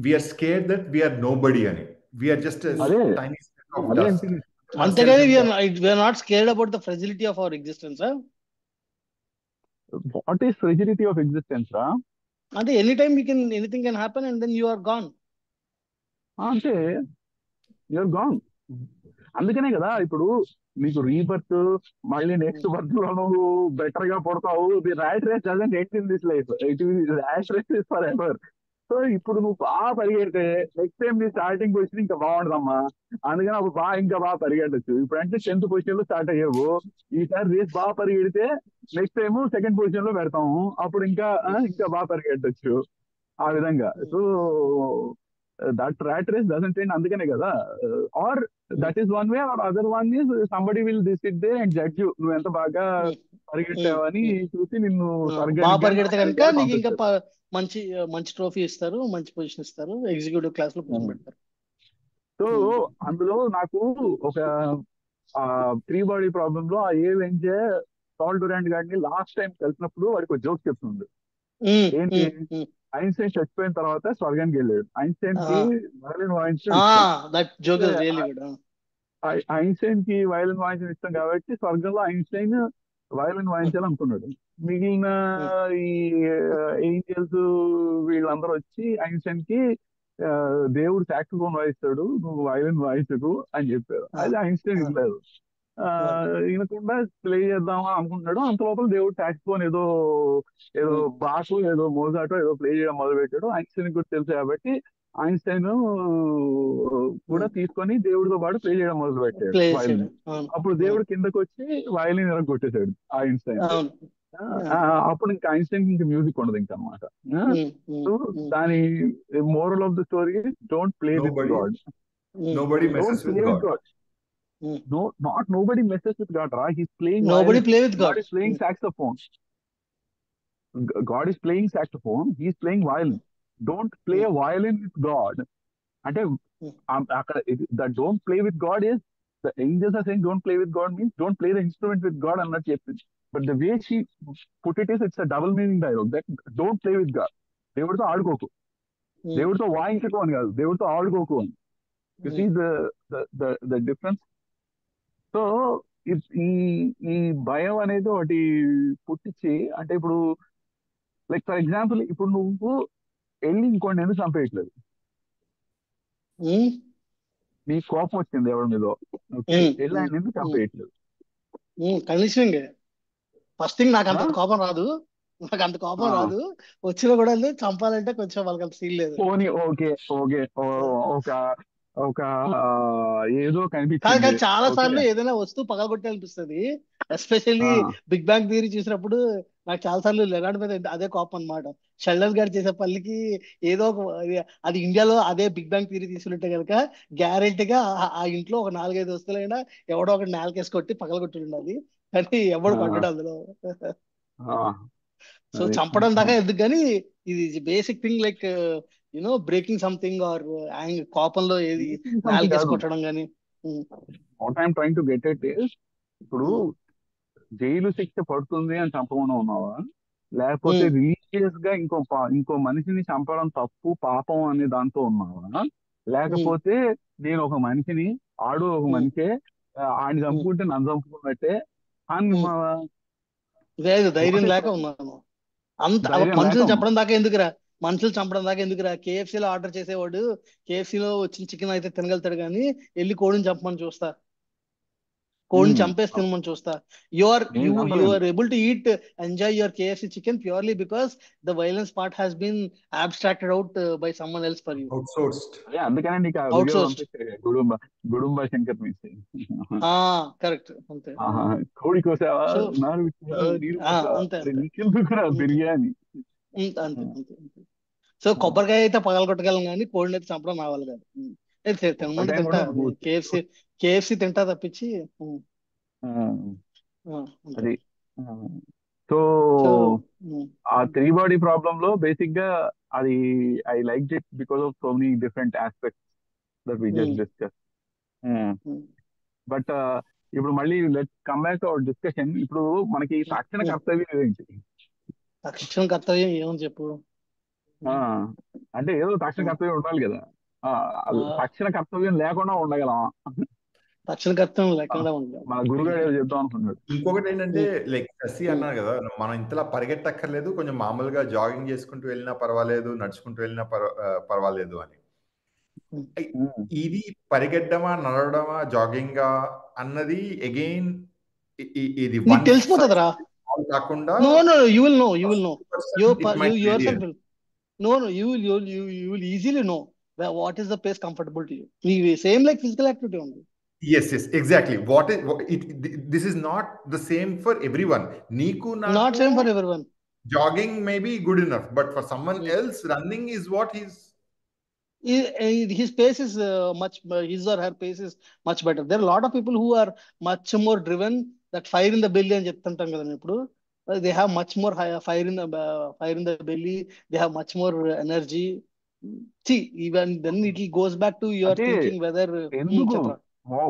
we're scared that we're nobody అని, వీఆర్ జస్ట్ అంతేగాని we're not scared about the fragility of our existence. What is fragility of existence రా? అంటే any time anything can happen and then you are gone. అంటే you're gone. అందుకనే కదా ఇప్పుడు నీకు rebirth, మళ్ళీ నెక్స్ట్ బర్త్ లో నువ్వు బెటర్ గా పడతావు. The rat race doesn't end in this life, it rat race is forever. So ఇప్పుడు నువ్వు బాగా పరిగెడితే నెక్స్ట్ టైం నీ స్టార్టింగ్ పొజిషన్ ఇంకా బాగుంటుందమ్మా. అందుకని అప్పుడు ఇంకా బాగా పరిగెట్టచ్చు. ఇప్పుడు అంటే 10th పొజిషన్ లో స్టార్ట్ అయ్యావు, ఈసారి రేస్ బాగా పరిగెడితే నెక్స్ట్ టైం సెకండ్ పొజిషన్ లో పెడతాము, అప్పుడు ఇంకా బాగా పరిగెట్టచ్చు ఆ విధంగా. So that rat race doesn't end, అందుకనే కదా. Or that is one way, or other one is somebody will sit there and judge you, నువ్వు ఎంత బాగా పరిగెట్టావని చూసి నిన్ను బాగా స్వర్గానికి పరిగెడితే కనుక నరకానికి నీకు ఇంకా పంపిస్తారు. మంచి మంచి ట్రోఫీ ఇస్తారు, మంచి పొజిషన్ ఇస్తారు, ఎగ్జిక్యూటివ్ క్లాస్ లో కూర్చోబెడతారు. సో అందులో నాకు ఒక త్రీ బాడీ ప్రాబ్లమ్ లో ఆ ఏ వెంచే సాల్ డ్యూరాంట్ గారిని లాస్ట్ టైం కలిసినప్పుడు వాడికి ఒక జోక్ చెప్తుంది. ఏంటి, ఐన్స్టైన్ చచ్చిపోయిన తర్వాత స్వర్గానికి వెళ్ళాడు. ఐన్స్టైన్ కి వయలిన్ వాయించడం ఇష్టం. That joke is really good. Einstein కి వయలిన్ వాయించడం ఇష్టం కాబట్టి స్వర్గంలో ఐన్స్టైన్ వయలిన్ వాయించాలనుకున్నాడు. మిగిలిన ఈ ఏంజల్స్ వీళ్ళందరూ వచ్చి ఐన్స్టైన్ కి దేవుడు సాక్సోఫోన్ వాయిస్తాడు, నువ్వు వయలిన్ వాయించకు అని చెప్పారు. అది ఐన్స్టైన్ ఇవ్వలేదు. వినకుండా ప్లే చేద్దామా అనుకుంటున్నాడు. అంత లోపల దేవుడు సాక్సోఫోన్ ఏదో బాసు ఏదో మోజాటో ఏదో ప్లే చేయడం మొదలు పెట్టాడు. ఐన్స్టైన్ కూడా తెలుసు కాబట్టి ఐన్స్టైన్ కూడా తీసుకొని దేవుడితో పాటు ప్లే చేయడం మొదలు పెట్టాడు వయలిన్. అప్పుడు దేవుడు కిందకు వచ్చి వయలిన్ కొట్టేశాడు ఐన్స్టైన్. అప్పుడు ఇంకా ఐన్స్టైన్ ఇంకా మ్యూజిక్ ఉండదు ఇంకా అనమాట. సో దాని moral of the story, don't play with God. Nobody messes with God. No, not nobody messes with God. He's playing Nobody violin. play with God. God is playing saxophone. God is playing saxophone. He's playing violin. Don't play a violin with God. అంటే అక్కడ that don't play with God is, the angels are saying don't play with God means don't play the instrument with God అన్నట్టు చెప్పింది. But the way she put it is, it's a double meaning dialogue. That don't play with God. దేవుడితో ఆడుకోకు, దేవుడితో వాయించకు అని కాదు, దేవుడితో ఆడుకోకు అని. You see the difference. So ఈ భయం అనేది ఒకటి పుట్టించి, అంటే ఇప్పుడు లైక్ ఫర్ ఎగ్జాంపుల్ ఇప్పుడు నువ్వు వెళ్ళి ఇంకోటి ఎందుకు చంపేయట్లేదు, నీ కోపం వచ్చింది ఎవరి మీద, వెళ్ళి ఆయన ఎందుకు చంపేయట్లేదు? కండిషనింగ్. ఫస్ట్ థింగ్ నాకు అంత కోపం రాదు, వచ్చినా కూడా చంపాలంటే కొంచెం వాళ్ళకి అంత సీల్ లేదు. పోనీ ఓకే ఒక ఏదో కానీ కనిపించింది. చాలా సార్లు ఏదైనా వస్తువు పగలగొట్టి అనిపిస్తుంది. ఎస్పెషల్లీ బిగ్ బ్యాంగ్ థియరీ చూసినప్పుడు నాకు చాలా సార్లు లెనార్డ్ మీద అదే కోపం అనమాట. షెల్డన్ గారు చేసే పల్లికి ఏదో ఒక అది ఇండియాలో అదే బిగ్ బ్యాంగ్ థియరీ తీసుకుంటే కనుక గ్యారెంటీగా ఆ ఇంట్లో ఒక 4-5 వస్తువులైనా ఎవడో ఒకటి నేలకేసి కొట్టి పగలగొట్టి ఉండాలి, కానీ ఎవడు కొట్టడు అందులో. సో చంపడం దాకా ఎందుకు, కానీ ఇది basic thing like breaking something or కోపంలో ఏది నేలకేసి కొట్టడం కానీ. What I'm trying to get it is, ఇప్పుడు జైలు శిక్ష పడుతుంది అని చంపకుండా ఉన్నావా, లేకపోతే రిలీజియస్ గా ఇంకో మనిషిని చంపడం తప్పు పాపం అనే దాంతో ఉన్నావా, లేకపోతే నేను ఒక మనిషిని ఆడు ఒక మనిషే ఆయన చంపుకుంటే నన్ను చంపుకున్నట్టే అని ఉన్నావా? లేదు, ధైర్యం లేక ఉన్నాను. అంత మనుషులు చంపడం దాకా ఎందుకురా? కేఎఫ్సీలో ఆర్డర్ చేసేవాడు కేఎఫ్సీలో వచ్చిన చికెన్ అయితే తినగలుగుతాడు, కానీ వెళ్ళి కోడిని చంపమని చూస్తా, కోడిని చంపేసి తినమని చూస్తా. You are able to eat enjoy your KFC chicken purely because the violence part has been abstracted out by someone else for you. అందుకనే నీకు గుడుంబ శంకర్ కరెక్ట్. అంతే, కోడి కోసావా బిర్యానీ అంతే. సో కొబ్బరికాయ అయితే పగలగొట్టగలం కానీ కోడిని అయితే చంపడం నా వాళ్ళు కాదు. తినమంటే తింటా, కేఎఫ్సీ తింటా తప్పించి. అది సో ఆ త్రీ బాడీ ప్రాబ్లమ్ లో బేసిక్ గా అది I like it because of so many different aspects that we just discuss. But ఇప్పుడు మళ్ళీ let's come back to our discussion. ఇప్పుడు మనకి తక్షణ కర్తవ్యం ఏంటి? తక్షణ కర్తవ్యం ఏమని చెప్పు. అంటే ఏదో తక్షణ కర్తవ్యం ఉండాలి కదా, తక్షణ కర్తవ్యం లేకుండా ఉండగలమా? తక్షణ కర్తవ్యం లేకుండా ఉండగలం. మన గురుగారు చెప్తాం అనుకున్నాడు. ఇంకొకటి ఏంటంటే లైక్ శశి అన్నారు కదా, మనం ఇంతలా పరిగెట్టక్కర్లేదు, కొంచెం మామూలుగా జాగింగ్ చేసుకుంటూ వెళ్ళినా పర్వాలేదు, నడుచుకుంటూ వెళ్ళినా పర్వాలేదు అని. ఇది పరిగెట్టడమా, నడవడమా, జాగింగా అన్నది అగైన్ ఇది తెలిసిపోతుందిరా కాకుండా No, you will easily know what is the pace comfortable to you. Same like physical activity only. Yes, exactly. This is not the same for everyone. Neeku Not naku same for everyone. jogging may be good enough, but for someone Mm. else, running is what he's. His pace is his or her pace is much better. There are a lot of people who are much more driven, that fire in the belly అని చెప్తుంటాం కదా ఇప్పుడు. They have much more fire in the belly. They have much more energy. See, even then it goes back to your అంటే thinking whether ఎందుకు చెప్పరా.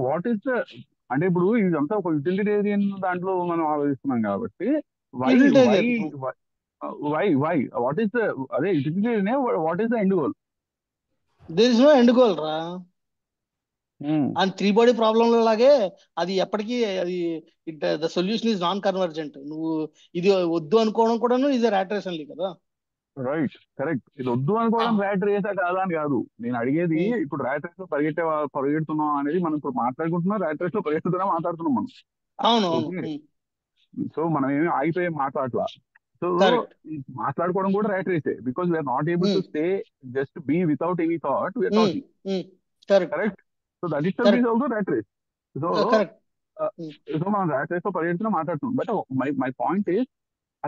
What is the అంటే ఇప్పుడు ఇదంతా ఒక యుటిలిటేరియన్ దాంట్లో మనం ఆలోచిస్తున్నాం కాబట్టి why why Utilitarian. Why what is the అదే utilitarian what is the end goal? There is no end goal రా. అండ్ 3 బాడీ ప్రాబ్లం లాగే అది ఎప్పటికీ అది the solution is non convergent. నువ్వు ఇది వద్దు అనుకోవడం కూడాను ఇది ర్యాట్ రేస్ అని కదా. Right, correct. ఇది వద్దు అనుకోవడం ర్యాట్ రేసా కాదా అని కాదు నేను అడిగేది. ఇప్పుడు ర్యాట్ రేస్ లో పరిగెడుతున్నాం అనేది మనం ఇప్పుడు మాట్లాడుకుంటున్నాం. ర్యాట్ రేస్ లో పరిగెడుతున్నా మాట్లాడుతున్నాం మనం. అవును. సో మనం ఏమి ఆగిపోయి మాట్లాడలా. సో మాట్లాడుకోవడం కూడా ర్యాట్ రేసే, because we're not able to stay just be without any thought we're talking. Correct. So that is also rat race. So మనం ర్యాట్ రేస్ లో పరిగెడుతున్నా మాట్లాడుతున్నాం. బట్ మై పాయింట్ ఈస్,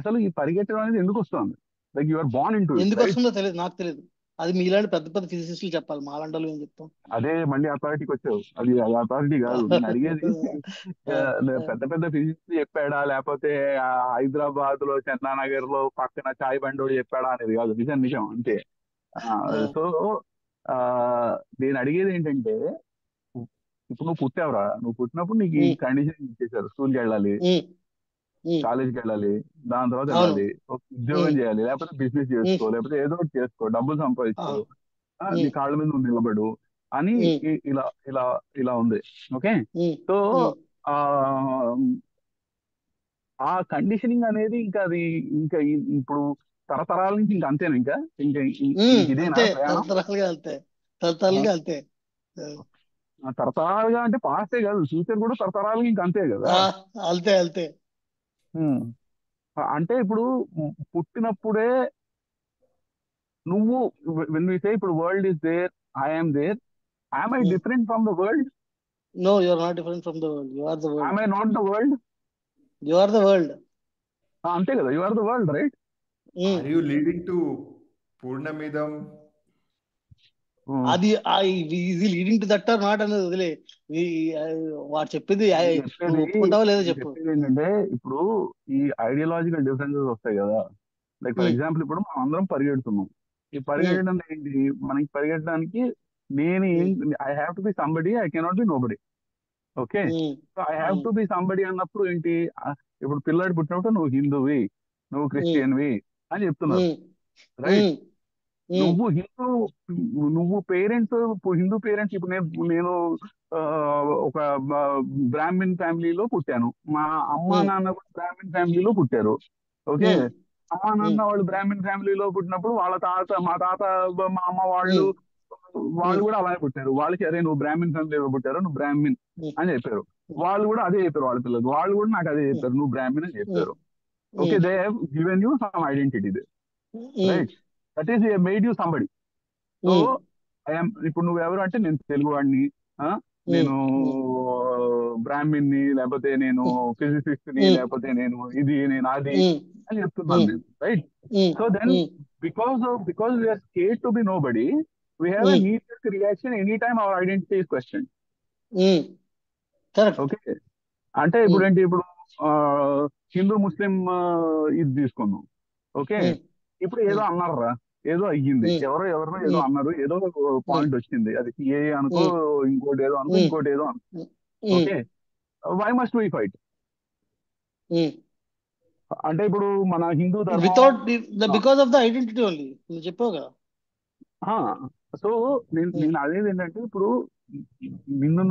అసలు ఈ పరిగెట్టడం అనేది ఎందుకు వస్తుంది? Like you're born into it. ఎందుకు వస్తుందో తెలియదు, నాకు తెలియదు. అది మీలాంటి పెద్ద పెద్ద ఫిజిసిస్టులు చెప్పాలి, మాలాంటి వాళ్ళు ఏం చెప్తాం. అదే మళ్ళీ అథారిటీకి వచ్చావు. అది అథారిటీ కాదు నేను అడిగేది. పెద్ద పెద్ద ఫిజిసిస్ట్ చెప్పాడా, లేకపోతే హైదరాబాద్ లో చందానగర్ లో పక్కన చాయ్ బండోడు చెప్పాడా అనేది కాదు. నిజం అంతే. సో నేను అడిగేది ఏంటంటే, ఇప్పుడు నువ్వు పుట్టావురా, నువ్వు పుట్టినప్పుడు నీకు ఈ కండిషన్ ఇచ్చేసారు. స్కూల్కి వెళ్ళాలి, కాలేజ్కి వెళ్ళాలి, దాని తర్వాత వెళ్ళాలి, ఉద్యోగం చేయాలి, లేకపోతే బిజినెస్ చేసుకో, లేకపోతే ఏదో ఒకటి చేసుకో, డబ్బులు సంపాదించుకో, నీ కాళ్ళ మీద నువ్వు నిలబడు అని ఇలా ఇలా ఇలా ఉంది. ఓకే. సో ఆ కండిషనింగ్ అనేది ఇంకా అది ఇంకా ఇప్పుడు తరతరాల నుంచి ఇంకా అంతేనా? ఇంకా ఇదేనా ప్రయాణం? తరతరాలుగా అంటే పాస్టే కాదు, ఫ్యూచర్ కూడా తరతరాలుగా ఇంకా అంతే కదా. అంతే. అంటే ఇప్పుడు పుట్టినప్పుడే నువ్వు when we say ఇప్పుడు world is there, I am there, am I different from the world? No, you are not different from the world. You are the world. Am I not the world? You are the world. అంతే కదా, you are the world, right? Are you leading to పూర్ణమిదం? అది easy leading to that or not అనేది వదిలే. వాడు చెప్పేది ఒప్పుకుంటావా లేదా చెప్పు. ఏంటంటే ఇప్పుడు ఈ ఐడియాలజికల్ డిఫరెన్సెస్ వస్తాయి కదా. లైక్ ఫర్ ఎగ్జాంపుల్ ఇప్పుడు మనం అందరం పరిగెడుతున్నాం. ఈ పరిగెట్టడం ఏంటి? మనకి పరిగెట్టడానికి నేను I have to be somebody, I cannot be nobody. Okay. So I have to be somebody అన్నప్పుడు ఏంటి? ఇప్పుడు పిల్లాడు పుట్టినప్పుడు నువ్వు హిందువి, నువ్వు క్రిస్టియన్వి అని చెప్తున్నారు, రైట్? నువ్వు పేరెంట్స్, హిందూ పేరెంట్స్. ఇప్పుడు నేను ఒక బ్రాహ్మిన్ ఫ్యామిలీలో పుట్టాను, మా అమ్మ నాన్న కూడా బ్రాహ్మిన్ ఫ్యామిలీలో పుట్టారు. ఓకే. అమ్మ నాన్న వాళ్ళు బ్రాహ్మిన్ ఫ్యామిలీలో పుట్టినప్పుడు వాళ్ళ మా తాత మా అమ్మ వాళ్ళు కూడా అలానే పుట్టారు. వాళ్ళకి అరే నువ్వు బ్రాహ్మిన్ ఫ్యామిలీలో పుట్టారు, నువ్వు బ్రాహ్మిన్ అని చెప్పారు. వాళ్ళు కూడా అదే చెప్పారు, వాళ్ళ పిల్లలు వాళ్ళు కూడా నాకు అదే చెప్పారు, నువ్వు బ్రాహ్మిన్ అని చెప్పారు. Okay. They have given you some identity, right? That is made you somebody. So I'm ఇప్పుడు నువ్వు ఎవరు అంటే, నేను తెలుగు వాడిని, నేను బ్రాహ్మిన్ని, లేకపోతే నేను ఫిజిసిస్ట్ ని, లేకపోతే నేను అది అని చెప్తున్నాను నేను, right? So then because we're scared to be nobody, we have a knee-jerk reaction anytime our identity is questioned. Okay. అంటే ఇప్పుడు ఏంటి, ఇప్పుడు హిందూ ముస్లిం ఇది తీసుకుందాం. ఓకే. ఇప్పుడు ఏదో అన్నారా, ఏదో అయ్యింది, ఎవరో ఏదో అన్నారు, ఏదో పాయింట్ వచ్చింది, అది ఏ అనుకో, ఇంకోటి ఏదో అనుకో, ఇంకోటి ఏదో అనుకో. Okay. Why must we fight? అంటే ఇప్పుడు మన హిందూ ధర్మం because of the identity only నువ్వు చెప్పావు కదా. సో నేను అదేది ఏంటంటే, ఇప్పుడు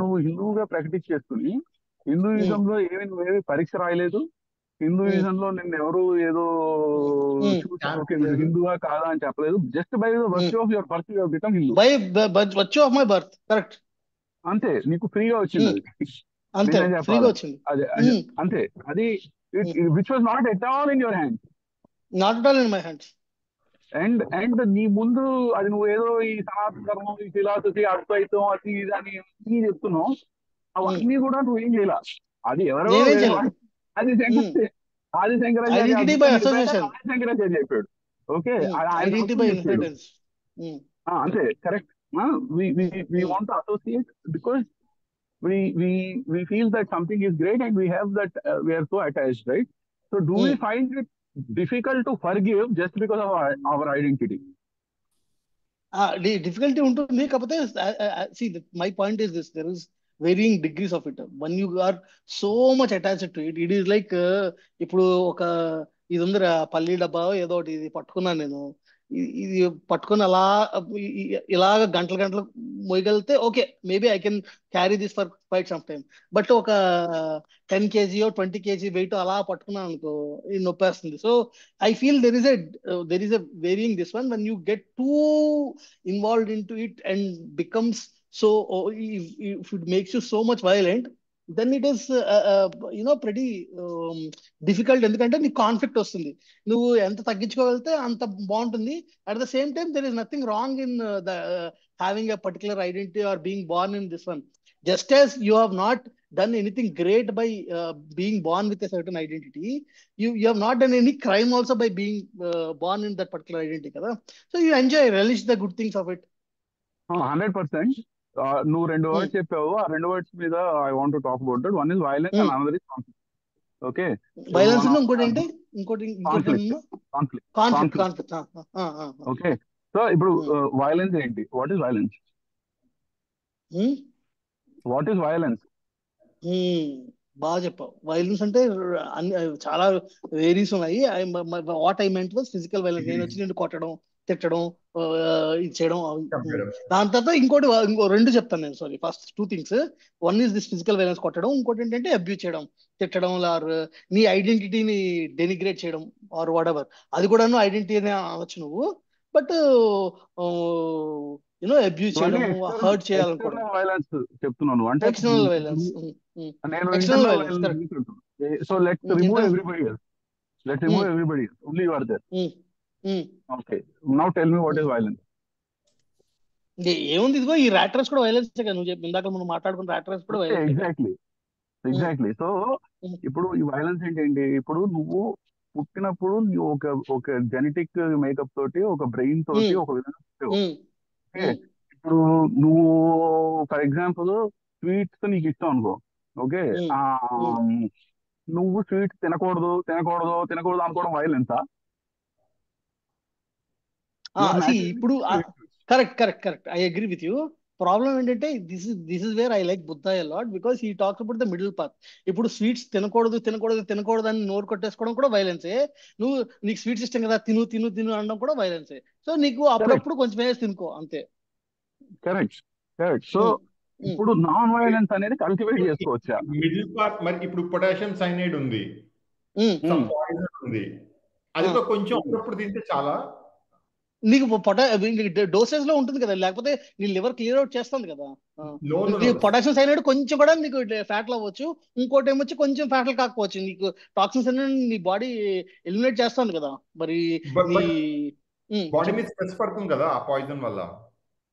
నువ్వు హిందువుగా ప్రాక్టీస్ చేసుకుని హిందూయిజంలో నువ్వేమి పరీక్ష రాయలేదు, హిందూయిజంలో నిన్ను ఎవరు ఏదో హిందువా కాదా అని చెప్పలేదు. Just by the virtue of your birth you have become Hindu. By virtue of my birth, correct. అంతే, నీకు ఫ్రీగా వచ్చింది అది. అంతే, ఫ్రీగా వచ్చింది. అదే అంతే. అది which was not at all in your hands. Not at all in my hands. And నీ ముందు అది నువ్వు ఏదో ఈ సనాతన ధర్మం, ఈ ఫిలాసఫీ, అద్వైతం, అది ఇది అని నీ చెప్తున్నావు. అవన్నీ కూడా నువ్వు ఏం చేయాల. అది ఎవరో నేనేం వేరే చేయలేదు. వాడు. అది ఆది శంకరాచార్య ఐడెంటిటీ బై అద్భుతం చెప్పాక అసోసియేషన్, ఆది శంకరాచార్య చెప్పాడు. ఓకే, ఆయన ఐడెంటిటీ తత్వం బై చెప్పాడు. ఇన్హెరిటెన్స్. అంతే, correct. we want to associate because we feel that something is great and we have that we are so attached, right? So do we find it difficult to forgive just because of our identity? Difficulty ఉంటుంది. కాకపోతే my point is this, there is varying degrees of it. One you are so much attached to it, it is like ఇప్పుడు ఒక ఇది ఉందిరా పల్లి డబ్బా ఏదో ఒకటి, ఇది పట్టుకున్నాను నేను, ఇది పట్టుకుని అలా ఇలాగ గంటలు గంటలు మోయగలిగితే okay, maybe I can carry this for quite some time. But ఒక 10 kg 20 kg వెయిట్ అలా పట్టుకున్నాను అనుకో, ఇది నొప్పేస్తుంది. So I feel there is a varying this one when you get too involved into it and becomes so, if it makes you so much violent, then it is pretty difficult. ఎందుకంటే నీకు conflict వస్తుంది. నువ్వు ఎంత తగ్గించుకోగలిగితే అంత బాగుంటుంది. At the same time there is nothing wrong in the having a particular identity or being born in this one. Just as you have not done anything great by being born with a certain identity, you have not done any crime also by being born in that particular identity kada. So you enjoy, relish the good things of it. 100%. నువ్వు 2 words చెప్పావు. ఆ 2 words మీద I want to talk about that. One is violence and another is conflict. Okay, violence ఇంకోటి ఏంటి? Conflict. Okay, so ఇప్పుడు violence ఏంటి? What is violence? What is violence? బాగా చెప్పావు. వైలెన్స్ అంటే చాలా వేరీస్ ఉన్నాయి. What I meant was physical violence. నేను వచ్చి నిన్ను కొట్టడం, తిట్టడం, ఇది చేయడం. దాని తర్వాత ఇంకో 2 చెప్తాను నేను. Sorry, first 2 things. One is this physical violence, కొట్టడం. ఇంకోటి ఏంటంటే అబ్యూజ్ చేయడం, తిట్టడం, ఆర్ నీ ఐడెంటిటీని డెనిగ్రేట్ చేయడం ఆర్ వాట్ ఎవర్. అది కూడా ఐడెంటిటీ అనే అనొచ్చు నువ్వు. బట్ అబ్యూజ్ చేయడం, హర్ట్ చేయాలనుకోవడం, వైలెన్స్ చెప్తున్నాను. అంటే ఎక్స్టర్నల్ వైలెన్స్. నేను internal violence. So let's remove everybody else. Let's remove everybody else. Only you are there. Okay, now tell me what is violence. ఏముంది? ఇదిగో ఈ ర్యాట్ రేస్ కూడా వైలెన్స్ కదా. నువ్వు చెప్పి ఇందాక మనం మాట్లాడుకున్న ర్యాట్ రేస్ కూడా వైలెన్స్. ఎగ్జాక్ట్లీ. సో ఇప్పుడు ఈ వైలెన్స్ ఏంటి? ఇప్పుడు నువ్వు పుట్టినప్పుడు నువ్వు ఒక జెనెటిక్ మేకప్ తోటి, ఒక బ్రెయిన్ తోటి ఒక విధంగా పుట్టావు. ఇప్పుడు నువ్వు ఫర్ ఎగ్జాంపుల్ స్వీట్స్ నీకు ఇష్టం అనుకో. ఓకే, నువ్వు స్వీట్స్ తినకూడదు అనుకోవడం వైలెన్సా? ఇప్పుడు correct I agree with you. Problem ఏంటంటే this is where I like Buddha a lot, because he talks about the middle path. ఇప్పుడు స్వీట్స్ తినకూడదు అని నోరు కొట్టేసుకోవడం కూడా వైలెన్సే. నీకు స్వీట్స్ ఇష్టం కదా, తిను అనడం కూడా వైలెన్సే. సో నీకు అప్పుడప్పుడు కొంచెం వేసి తినుకో, అంతే. కరెక్ట్. సో ఇప్పుడు నాన్ వైలెన్స్ అనేది కల్టివేట్ చేసుకోవచ్చా? Middle part. మరి ఇప్పుడు పొటాషియం సైనైడ్ ఉంది, అది కొంచెం అప్పుడప్పుడు తింటే చాలా నీకు డోసేజ్ లో ఉంటుంది కదా, లేకపోతే నీ లివర్ క్లియర్ అవుట్ చేస్తుంది కదా. పొటాషియం సైనైడ్ కొంచెం కూడా నీకు ఫ్యాట్లు అవ్వచ్చు, ఇంకోటి ఏమొచ్చి కొంచెం ఫ్యాట్లు కాకపోవచ్చు. నీకు టాక్సిన్స్ అనేది నీ బాడీ ఎలిమినేట్ చేస్తుంది కదా. మరి బాడీ మీద స్ట్రెస్ పడుతుంది కదా ఆ పాయిజన్ వల్ల.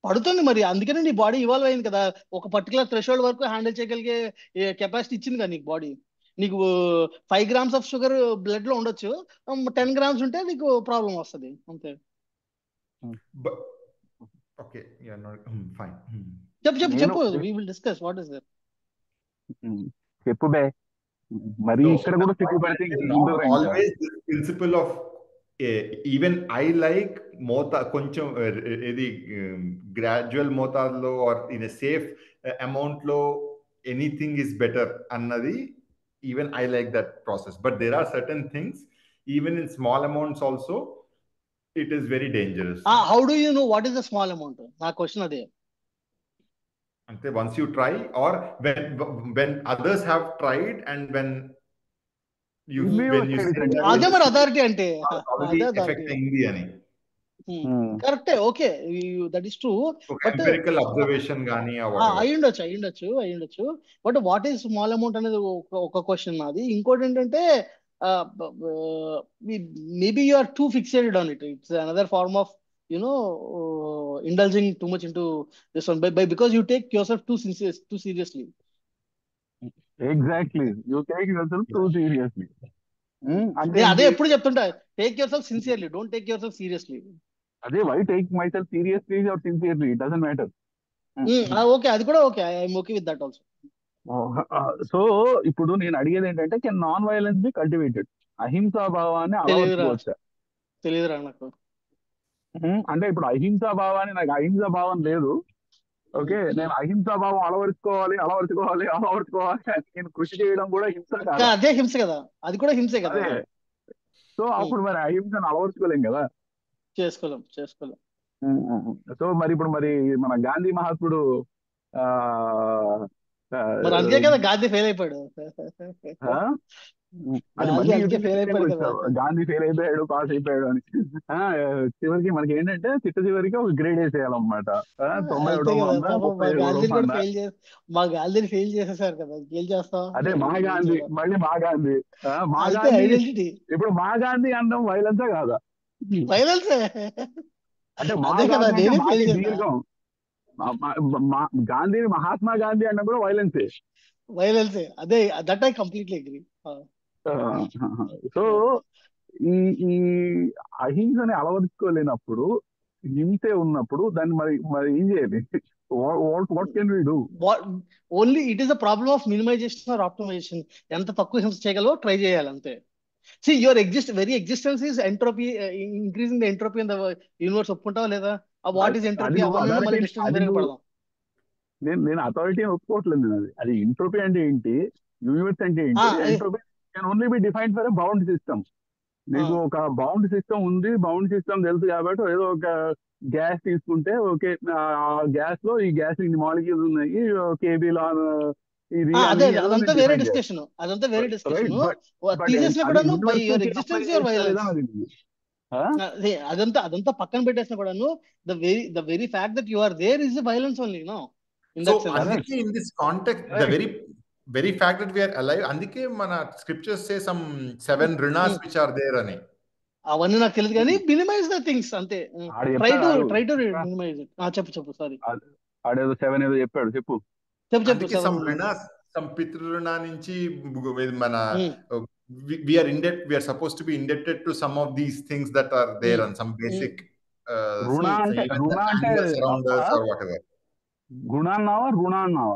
పడుతుంది మరి, అందుకనే నీ బాడీ ఇవాల్వ్ అయింది కదా. ఒక పర్టికులర్ థ్రెషోల్డ్ వరకు హ్యాండిల్ చేయగలిగే కెపాసిటీ ఇచ్చింది కదా నీకు బాడీ. నీకు 5 grams ఆఫ్ షుగర్ బ్లడ్ లో ఉండొచ్చు, 10 grams ఉంటే నీకు ప్రాబ్లం వస్తుంది, అంతే. Okay, yeah, no, fine. చెప్పు. We will discuss what is there. చెప్పు బే. మరి ఇక్కడ కూడా చెప్పు పడితే always this principle of even I like mota కొంచెం ఇది gradual మోతాదులో or in a safe amount లో anything is better అన్నది. Even I like that process, but there are certain things even in small amounts also it is very dangerous. How do you know what is the small amount? Na question ade. Ante once you try, or when others have tried, and when you ade mar authority ante effect aindi ani. Correct. Okay, that is true. But empirical observation gaani అయ్యుండొచ్చు. But what is small amount అనేది ఒక question నాది. ఇంకోటి ఏంటంటే maybe you are too fixated on it. It's another form of, indulging too much into this one, because you take yourself too seriously. Exactly you take yourself too seriously. అంటే అదే ఎప్పుడు చెప్తుంటా, take yourself sincerely, don't take yourself seriously. అదే why take myself seriously or sincerely, it doesn't matter. Okay, అది కూడా okay, I'm okay with that also. So ఇప్పుడు నేను అడిగేది ఏంటంటే, can non violence be cultivated? అహింసా భావాన్ని అలవర్చుకోవచ్చా? తెలియదురా నాకు. అంటే ఇప్పుడు అహింసా భావాన్ని, నాకు అహింసా భావం లేదు, ఓకే, నేను అహింసా భావం అలవరుచుకోవాలి నేను కృషి చేయడం కూడా హింస కాదా? అదే హింస కదా, అది కూడా హింసే కదా. సో అప్పుడు మరి అహింసను అలవరుచుకోలేం కదా. చేసుకోలేం. సో మరి ఇప్పుడు మన గాంధీ మహాత్ముడు అందుకే కదా గాంధీ ఫెయిల్ అయిపోయాడు. గాంధీ ఫెయిల్ అయిపోయాడు, పాస్ అయిపోయాడు అని. చివరికి మనకి ఏంటంటే చివరికి ఒక గ్రేడ్ వేసేయాలన్నమాట. మా గాంధీని ఫెయిల్ చేసేసారు కదా, ఏం చేస్తాం? అదే మా గాంధీ, మళ్ళీ మా గాంధీ ఐడెంటిటీ. ఇప్పుడు మా గాంధీ అనడం వైలెన్సా కాదా? వైలెన్సే అంటే దీర్ఘం. గాంధీని మహాత్మా గాంధీ అన్న కూడా వైలెన్సే. అదే, that I completely agree. So ఈ అహింసని అలవరుచుకోలేనప్పుడు, హింసే ఉన్నప్పుడు దాన్ని మరి ఏం చేయాలి? What can we do? Only it is the problem of minimization or optimization. ఎంత తక్కువ హింస చేయగలవో ట్రై చేయాలి అంతే. See, your very existence is entropy, increasing the entropy in the universe. ఒప్పుకుంటావా లేదా? What is entropy? నేను అథారిటీ ఒప్పుకోవట్లేదు. అది ఎంట్రోపీ అంటే ఏంటి, యూనివర్స్ అంటే ఏంటి? Entropy can only be defined for a bound system. నీకు ఒక బౌండ్ సిస్టమ్ ఉంది, బౌండ్ సిస్టమ్ తెలుసు కాబట్టి ఏదో ఒక గ్యాస్ తీసుకుంటే, ఓకే, ఆ గ్యాస్ లో ఈ గ్యాస్ ఇన్ని మాలిక్యూల్స్ ఉన్నాయి, కేబీ లా అదంతా వేరే డిస్కషన్. అదంతా పక్కన పెట్టేసిన కూడాను, the very fact that you are there is violence only, no? In this context, the very fact that we are alive, అందుకే మన scriptures say some 7 runas which are there అని. అవన్నీ నాకు తెలియదు కానీ మినిమైజ్ ద థింగ్స్ అంతే. Try to minimize it. చెప్పు sorry. ఆడేదో 7 ఏదో చెప్పాడు, చెప్పు. some pitruna నుంచి మన we are supposed to be indebted to some of these things that are there and some basic రుణ అంటే around us or whatever. రుణ అన్నావా?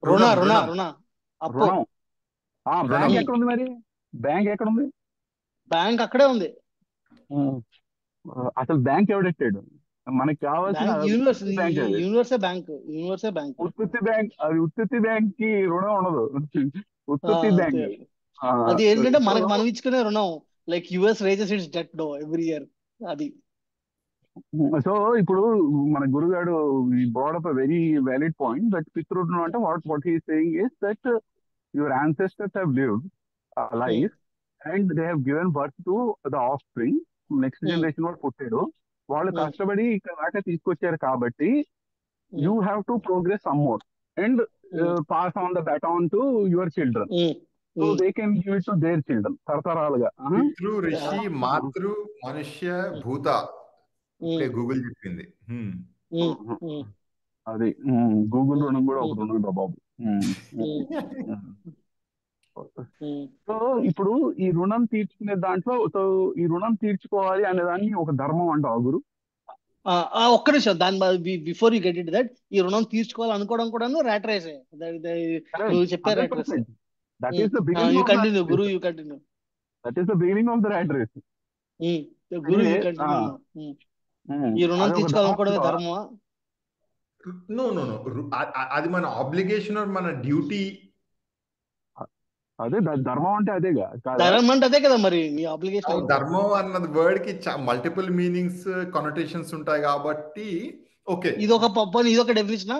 రుణం. బ్యాంక్ ఎక్కడ ఉంది మరి? బ్యాంక్ అక్కడే ఉంది. అసలు బ్యాంక్ ఎవడెట్టాడు? మనకి కావాల్సిన యూనివర్సే బ్యాంక్. ఉత్పత్తి బ్యాంక్. అది ఉత్పత్తి బ్యాంక్ కి రుణం ఉండదు. ఉత్పత్తి బ్యాంక్ అది ఏంటంటే మనం ఇచ్చుకునే రుణం. Like US raises its debt every year. అది. సో ఇప్పుడు మన గురుగాడు brought up a very valid point that పితృరుణం అంటే what he is saying is that your ancestors have lived a life and they have given birth to the offspring. Next generation వాడు పుట్టాడు, వాళ్ళు కష్టపడి ఇక్కడ దాకా తీసుకొచ్చారు కాబట్టి you have to progress some more and pass on the baton to your children. So they can give it to their children తరతరాలుగా. పితృ, ఋషి, మాతృ, మనుష్య, భూత గూగుల్ చెప్పింది. అది గూగుల్ రుణం కూడా ఒక రుణం రా బాబు. సో ఇప్పుడు ఈ రుణం తీర్చుకునే దాంట్లో, సో ఈ రుణం తీర్చుకోవాలి అనే దాన్ని ఒక ధర్మం అంటావు గురు? ఒక్క నిమిషం, దాని before you get it that, ఈ రుణం తీర్చుకోవాలి అనుకోవడం కూడా ర్యాట్ రేస్. నువ్వు చెప్పే rat race. You continue, Guru, you continue. That is the beginning of the rat race. Guru, you continue. ఈ రుణం తీర్చుకోవాలనుకోవడమే ధర్మమా? నో, అది మన ఆబ్లిగేషన్, మన డ్యూటీ. అదే ధర్మం అంటే అదేగా. ధర్మం అంటే అదే కదా మరి. మీ ఆబ్లిగేషన్. ధర్మం అన్నది వర్డ్ కి మల్టిపుల్ మీనింగ్స్, కనోటేషన్స్ ఉంటాయి కాబట్టి ఓకే, ఇదొక డెఫినిషన్,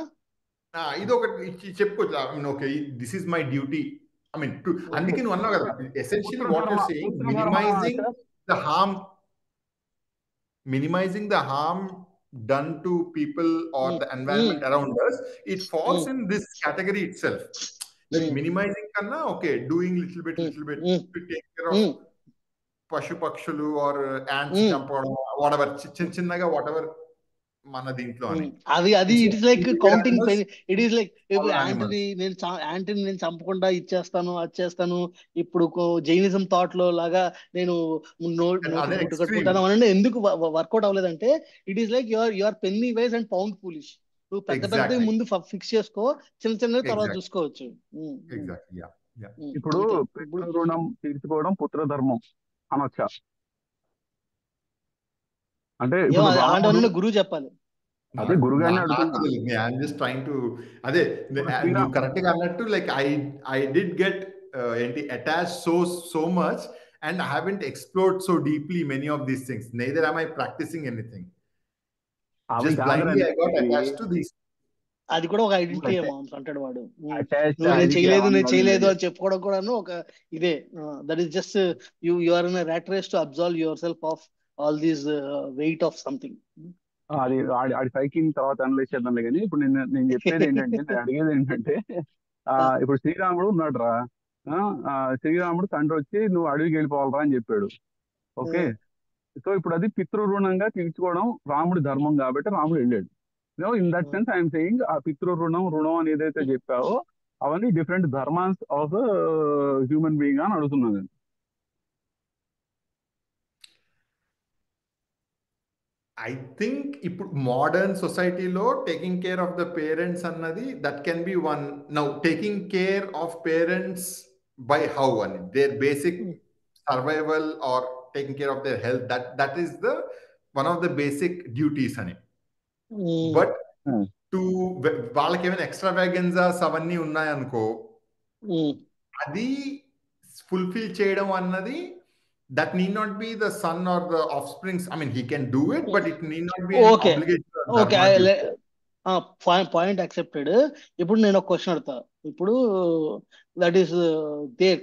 ఇదొకటి చెప్పుకోవచ్చు. I mean okay, this is my duty. I mean, అందుకే నువ్వు అన్నావు కదా, essentially what you're saying, minimizing the harm done to people or the environment around us, it falls in this category itself. Like minimizing కన్నా okay doing little bit to take care of పశు పక్షులు are ants చంపడం whatever చిన్న చిన్నగా whatever మన దీంట్లో అని అది it is like counting it is like animals. యాంటీని నేను చంపకుండా ఇచ్చేస్తాను అది చేస్తాను. ఇప్పుడు జైనిజం థాట్ లో లాగా నేను అదే గుట్టు కట్టుకుంటాను అని ఎందుకు వర్కౌట్ అవ్వలేదంటే it is like your penny wise and pound foolish. నువ్వు పెద్ద పెద్ద Exactly. ముందు ఫిక్స్ చేసుకో, చిన్న చిన్నవి తర్వాత Exactly. చూసుకోవచ్చు. ఎగ్జాక్ట్లీ యా ఇప్పుడు పితృ రుణం తీర్చుకోవడం పుత్రధర్మం అనొచ్చా? అంటే ఇప్పుడు అలాంటి రాముడు గురువు చెప్పాలి. అదే గురుగారిని ఐఎమ్ జస్ట్ ట్రైంగ్ టు అదే నువ్వు కరెక్ట్ గా అన్నట్టు లైక్ ఐ డిడ్ గెట్ ఏంటి attach so much and I haven't explored so deeply many of these things neither am I practicing anything just blindly I got attached to these. అది కూడా ఒక identity ఏమో అంటాడు వాడు. attached నువ్వు నేను అది చేయలేదు అని చెప్పుకోవడం కూడాను ఒక ఇదే. That is just you are in rat race to absolve yourself of all these weight of something. అది ఆడి సైకింగ్ తర్వాత అనలైజ్ చేద్దాంలే. కానీ ఇప్పుడు నేను చెప్పేది ఏంటంటే నేను అడిగేది ఏంటంటే ఇప్పుడు శ్రీరాముడు ఉన్నాడు రా. శ్రీరాముడు తండ్రి వచ్చి నువ్వు అడవికి వెళ్ళిపోవాలరా అని చెప్పాడు. ఓకే, సో ఇప్పుడు అది పితృ రుణంగా తీర్చుకోవడం రాముడి ధర్మం కాబట్టి రాముడు వెళ్ళాడు. In that sense I'm saying ఆ పితృ రుణం అని ఏదైతే చెప్పావో అవన్నీ డిఫరెంట్ ధర్మాన్స్ ఆఫ్ హ్యూమన్ బీయింగ్ అని అడుగుతున్నాను నేను. ఐ థింక్ ఇప్పుడు మోడర్న్ సొసైటీలో taking care of the parents అన్నది that can be one. Now taking care of parents by how అని their basic survival or taking care of their health that is the one of the basic duties అని. But వాళ్ళకి ఏమైనా extra వ్యాగన్జాస్ అవన్నీ ఉన్నాయనుకో అది fulfil చేయడం అన్నది that need not be the son or the offsprings. I mean, he can do it, but it need not be an obligation. Point accepted. ఇప్పుడు నేను ఒక క్వశ్చన్ అడుగుతా. ఇప్పుడు దట్ ఈస్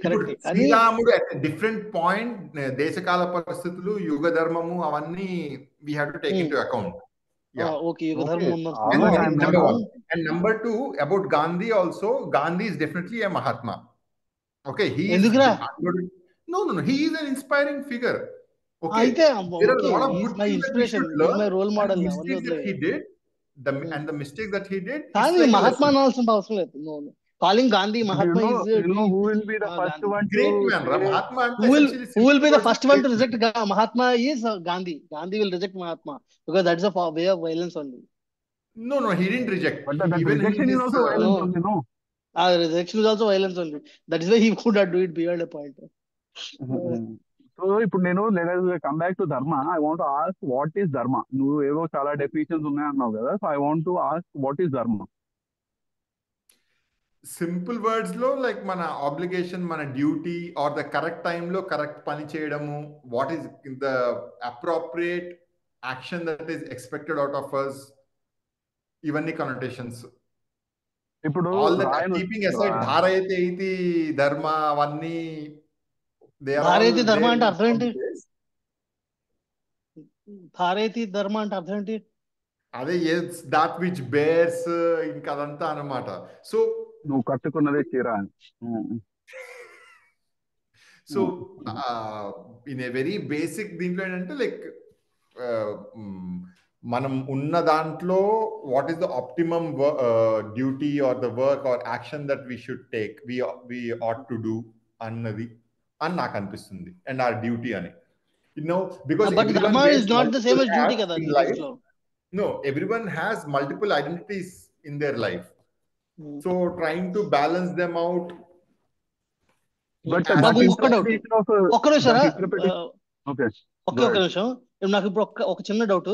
కరెక్ట్. శ్రీరాముడు అట్ డిఫరెంట్ పాయింట్ దేశకాల పరిస్థితులు యుగ ధర్మము అవన్నీ we have to take into account. Okay, యుగ ధర్మం. And number two, about Gandhi also, Gandhi is definitely a Mahatma. Okay, he is No, he is an inspiring figure. Okay, there are a lot of good things that we should learn. My role model. The mistakes that he did, and the mistakes that he did. Mahatma అనాల్సిన అవసరం లేదు. No. Calling Gandhi Mahatma is who will be the first one to great man. Mahatma who will be the first one to reject Mahatma is Gandhi. Gandhi will reject Mahatma because that's a way of violence only. No, he didn't reject. But the rejection is also violence only, no? Rejection is also violence only. That is why he could not do it beyond a point. So ఇప్పుడు నేను come back to ధర్మ. I want ask what is ధర్మ. నువ్వు ఏవో చాలా definitions ఉన్నాయన్నావు కదా, so I want to ask what is ధర్మ. Simple words లో లైక్ మన ఆబ్లిగేషన్, మన డ్యూటీ ఆర్ ద కరెక్ట్ టైంలో కరెక్ట్ పని చేయడము, what is the appropriate action that is expected out of us, ఇవన్నీ కనోటేషన్స్. ఇప్పుడు కీపింగ్ అసైడ్ ధారయతే ఇది ధర్మ అవన్నీ భారతీయ ధర్మ అంటే అర్థం ఏంటి? భారతీయ ధర్మ అంటే అర్థం ఏంటి? అదే దాట్ విచ్ బేర్స్ ఇంకా అదంతా అన్నమాట. సో నువ్వు కట్టుకున్నదే చీర. So in a very basic దీంట్లో ఏంటంటే లైక్ మనం ఉన్న దాంట్లో what is the optimum duty or the work or action that we should take, we ought to do అన్నది అని నాకు అనిపిస్తుంది. అండ్ ఆర్ డ్యూటీ అని because but dharma is not the same as duty kada in life. No, everyone has multiple identities in their life. So trying to balance them out. But ఒక్క నిమిషం నాకు ఇప్పుడు ఒక చిన్న డౌట్.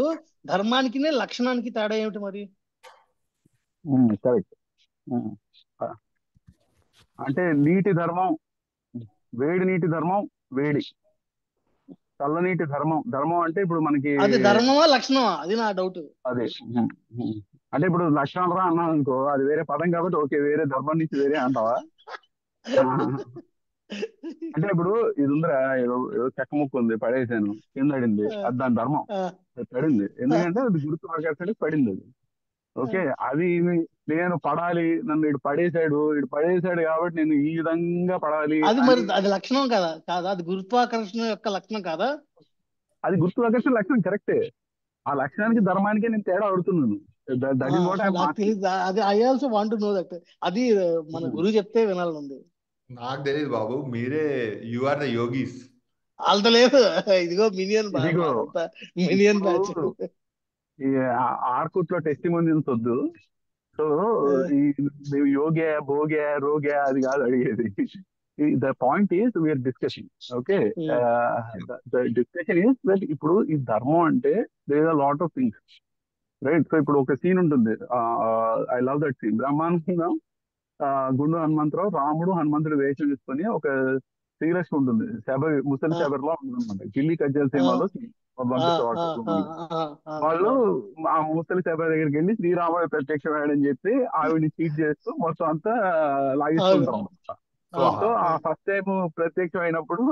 ధర్మానికి లక్షణానికి తేడా ఏమిటి మరి? కరెక్ట్. అంటే నీటి ధర్మం వేడి, నీటి ధర్మం వేడి, చల్లనీటి ధర్మం అంటే ఇప్పుడు మనకి అది ధర్మమా లక్షణమా? అది నా డౌట్. అదే అంటే ఇప్పుడు లక్షణాలు రా అన్నావు అనుకో, అది వేరే పదం కాబట్టి ఓకే, వేరే ధర్మం నుంచి వేరే అంటావా? అంటే ఇప్పుడు ఇది ఉందిరా, ఏదో చెక్క ముక్కు ఉంది, పడేసాను, కింద పడింది, అది దాని ధర్మం పడింది. ఎందుకంటే అది గుర్తు ప్రకాశం పడింది అది. ఓకే, అది నేను పడాలి, నన్ను ఇటు పడేశాడు కాబట్టి నేను ఈ విధంగా పడాలి అది అని. మరి అది లక్షణం కాదా అది గురుత్వాకర్షణ యొక్క లక్షణం కాదా? అది గుర్తులకర్షణ లక్షణం కరెక్టే. ఆ లక్షణానికి ధర్మానికి నేను తేడా అడుగుతున్నాను. దట్ ఈస్ వాట్ ఐ నాకు తెలియదు. అది I also want to know that. అది మన గురువు చెప్తే వినాలనుంది. నాకు తెలియదు బాబు, మీరే యు ఆర్ ద యోగీస్. అంత లేదు. ఇదిగో మినియన్ బ్యాచ్. ఈ ఆర్కుట్ లో టెస్టిమోనియల్స్ వద్దు. సో ఈ యోగే భోగే రోగే అది కాదు అడిగేది. The point is we're discussion. Okay, the discussion is that ఇప్పుడు ఈ ధర్మం అంటే there is a lot of things, right? So ఇప్పుడు ఒక సీన్ ఉంటుంది, ఐ లవ్ దట్ సీన్. బ్రహ్మాండం గుండు హనుమంతరావు, రాముడు హనుమంతుడు వేషం వేసుకొని ఒక సీరియస్ ఉంటుంది, ముసలి శబరిలో ఉంటుంది అనమాట. ఢిల్లీ కజ్జల్ సినిమాలో వాళ్ళు ఆ ముసలి శబరి దగ్గరికి వెళ్ళి శ్రీరాముడు ప్రత్యక్షమయ్యాడని చెప్పి ఆవిడ్ని చీట్ చేస్తూ మొత్తం అంతా లాగిస్తుంటాం అనమాట. సో ఆ ఫస్ట్ టైం ప్రత్యక్షం అయినప్పుడు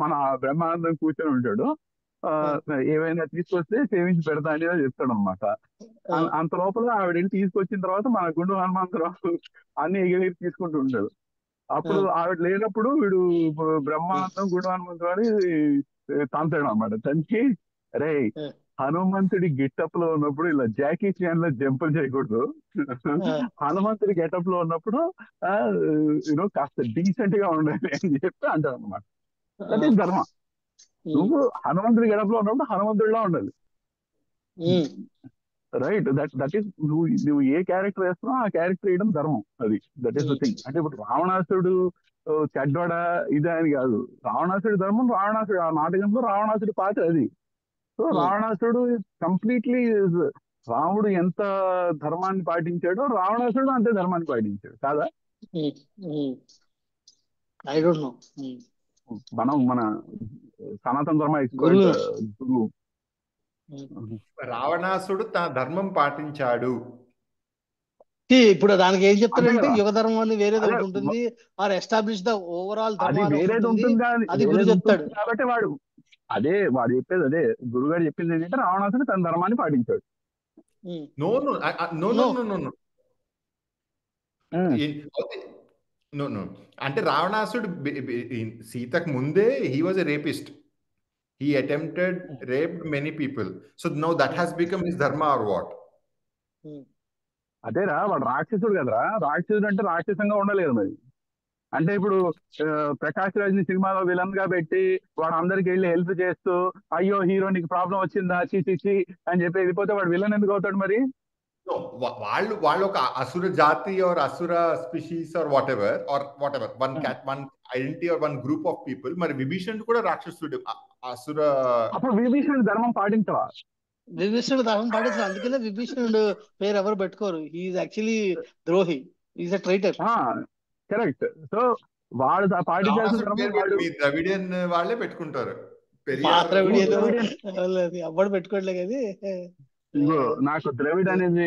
మన బ్రహ్మానందం కూర్చొని ఉంటాడు, ఏమైనా తీసుకొస్తే సేవించి పెడతా అని చెప్తాడు అనమాట. అంత లోపల ఆవిడ వెళ్ళి తీసుకొచ్చిన తర్వాత మన గుండు హనుమంతరావు అన్ని ఎగిరి తీసుకుంటూ ఉంటాడు. అప్పుడు ఆవిడ లేనప్పుడు వీడు బ్రహ్మానందం గుండు హనుమంతరావు తంతాడు అనమాట. తంచి, రే హనుమంతుడి గెటప్ లో ఉన్నప్పుడు ఇలా జాకీ చాన్ లో జంపులు చేయకూడదు, హనుమంతుడి గెటప్ లో ఉన్నప్పుడు యూనో కాస్త డీసెంట్ గా ఉండాలి అని చెప్పి అంటాడు అనమాట. దట్ ఈస్ ధర్మ. నువ్వు హనుమంతుడి గెటప్ లో ఉన్నప్పుడు హనుమంతుడిలా ఉండాలి, రైట్? దట్ ఈస్ నువ్వు ఏ క్యారెక్టర్ వేస్తున్నావు ఆ క్యారెక్టర్ వేయడం ధర్మం. అది దట్ ఈస్ ద థింగ్. అంటే ఇప్పుడు రావణాసుడు చెడ్డోడ ఇదే అని కాదు, రావణాసుడి ధర్మం, రావణాసుడు ఆ నాటకంలో రావణాసుడి పాత్ర అది. సో రావణాసుడు కంప్లీట్లీ, రాముడు ఎంత ధర్మాన్ని పాటించాడో రావణాసుడు అంతే ధర్మాన్ని పాటించాడు కాదా? మన సనాతన ధర్మ ఎక్స్పర్ట్ గురువు రావణాసుడు తన ధర్మం పాటించాడు. ఇప్పుడు దానికి ఏం చెప్తారంటే యుగ ధర్మం అని వేరేది ఒకటి ఉంటుంది, ఆర్ ఎస్టాబ్లిష్ ద ఓవరాల్ ధర్మం అని వేరేది ఉంటుంది, అది గురు చెప్తాడు. కాబట్టి వాడు చెప్పేది అదే. గురుగారు చెప్పింది ఏంటంటే రావణాసుడు తన ధర్మాన్ని పాటించాడు. No no no no no no no no అంటే రావణాసుడు సీతకు ముందే he was a rapist. He attempted raped many people. So now that has become his dharma or what? అదేరా, వాడు రాక్షసుడు కదరా. రాక్షసుడు అంటే రాక్షసంగా ఉండలేదు మరి. అంటే ఇప్పుడు ప్రకాష్ రాజ్ని సినిమాలో విలన్ గా పెట్టి వాడు అందరికి వెళ్ళి హెల్ప్ చేస్తూ అయ్యో హీరో నీకు ప్రాబ్లం వచ్చిందా చీచి అని చెప్పి వెళ్ళిపోతే వాడు విలన్ ఎందుకు అవుతాడు మరి? వాళ్ళు ఒక అసుర జాతి ఆర్ అసుర species or whatever one identity or one group of people. మరి విభీషణుడు కూడా రాక్షసుడు, అసుర. అప్పుడు విభీషణుడు ధర్మం పాటించవా? విభీషణుడు ధర్మం పాటించాలి, అందుకనే విభీషణుడు పేరు ఎవరు పెట్టుకోరు. హీఈస్ యాక్చువల్లీ ద్రోహి, is a traitor. Correct. So వాడు పాటించాల్సిన ద్రవిడియన్ వాళ్ళే పెట్టుకుంటారు, అవ్వడు పెట్టుకోవట్లే కదా. నాకు ద్రవిడ్ అనేది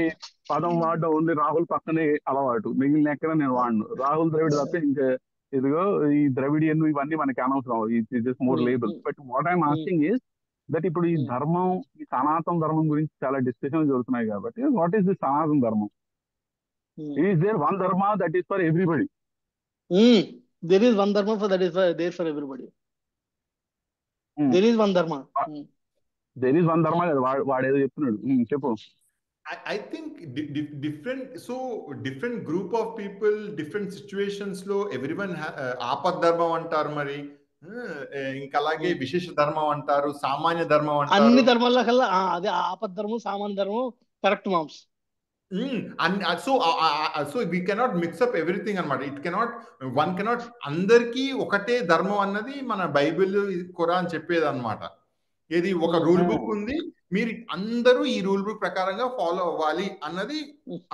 పదం వాడడం ఓన్లీ రాహుల్ పక్కనే అలవాటు, మిగిలిన ఎక్కడ నేను వాడను. రాహుల్ ద్రవిడ్ తప్ప ఇంకా ఇదిగో ఈ ద్రవిడియన్ ఇవన్నీ మనకి అనవసరం, just more label. But what I'm asking is that ఇప్పుడు ఈ ధర్మం, ఈ సనాతన ధర్మం గురించి చాలా డిస్కషన్ జరుగుతున్నాయి కాబట్టి వాట్ ఈస్ ది సనాతన ధర్మం? Is there one dharma that is for everybody? There is one dharma that is there for everybody. There is one dharma. There is one dharma కదా వాడేదో చెప్తున్నాడు, చెప్పు. I think different group of people, different situations లో everyone ఆపద్ ధర్మం అంటారు, మరి ఇంకా అలాగే విశేష ధర్మం అంటారు, సామాన్య ధర్మం అంటారు. అన్ని ధర్మాల కల్లా అదే ఆపద్ ధర్మం సామాన్య ధర్మం కరెక్ట్ మామ్స్. So we cannot mix up everything అన్నమాట. one cannot అందరికీ ఒకటే ధర్మం అన్నది మన బైబిల్ ఖురాన్ చెప్పేది అన్నమాట. ఏది ఒక రూల్ బుక్ ఉంది, మీరు అందరూ ఈ రూల్ బుక్ ప్రకారంగా ఫాలో అవ్వాలి అన్నది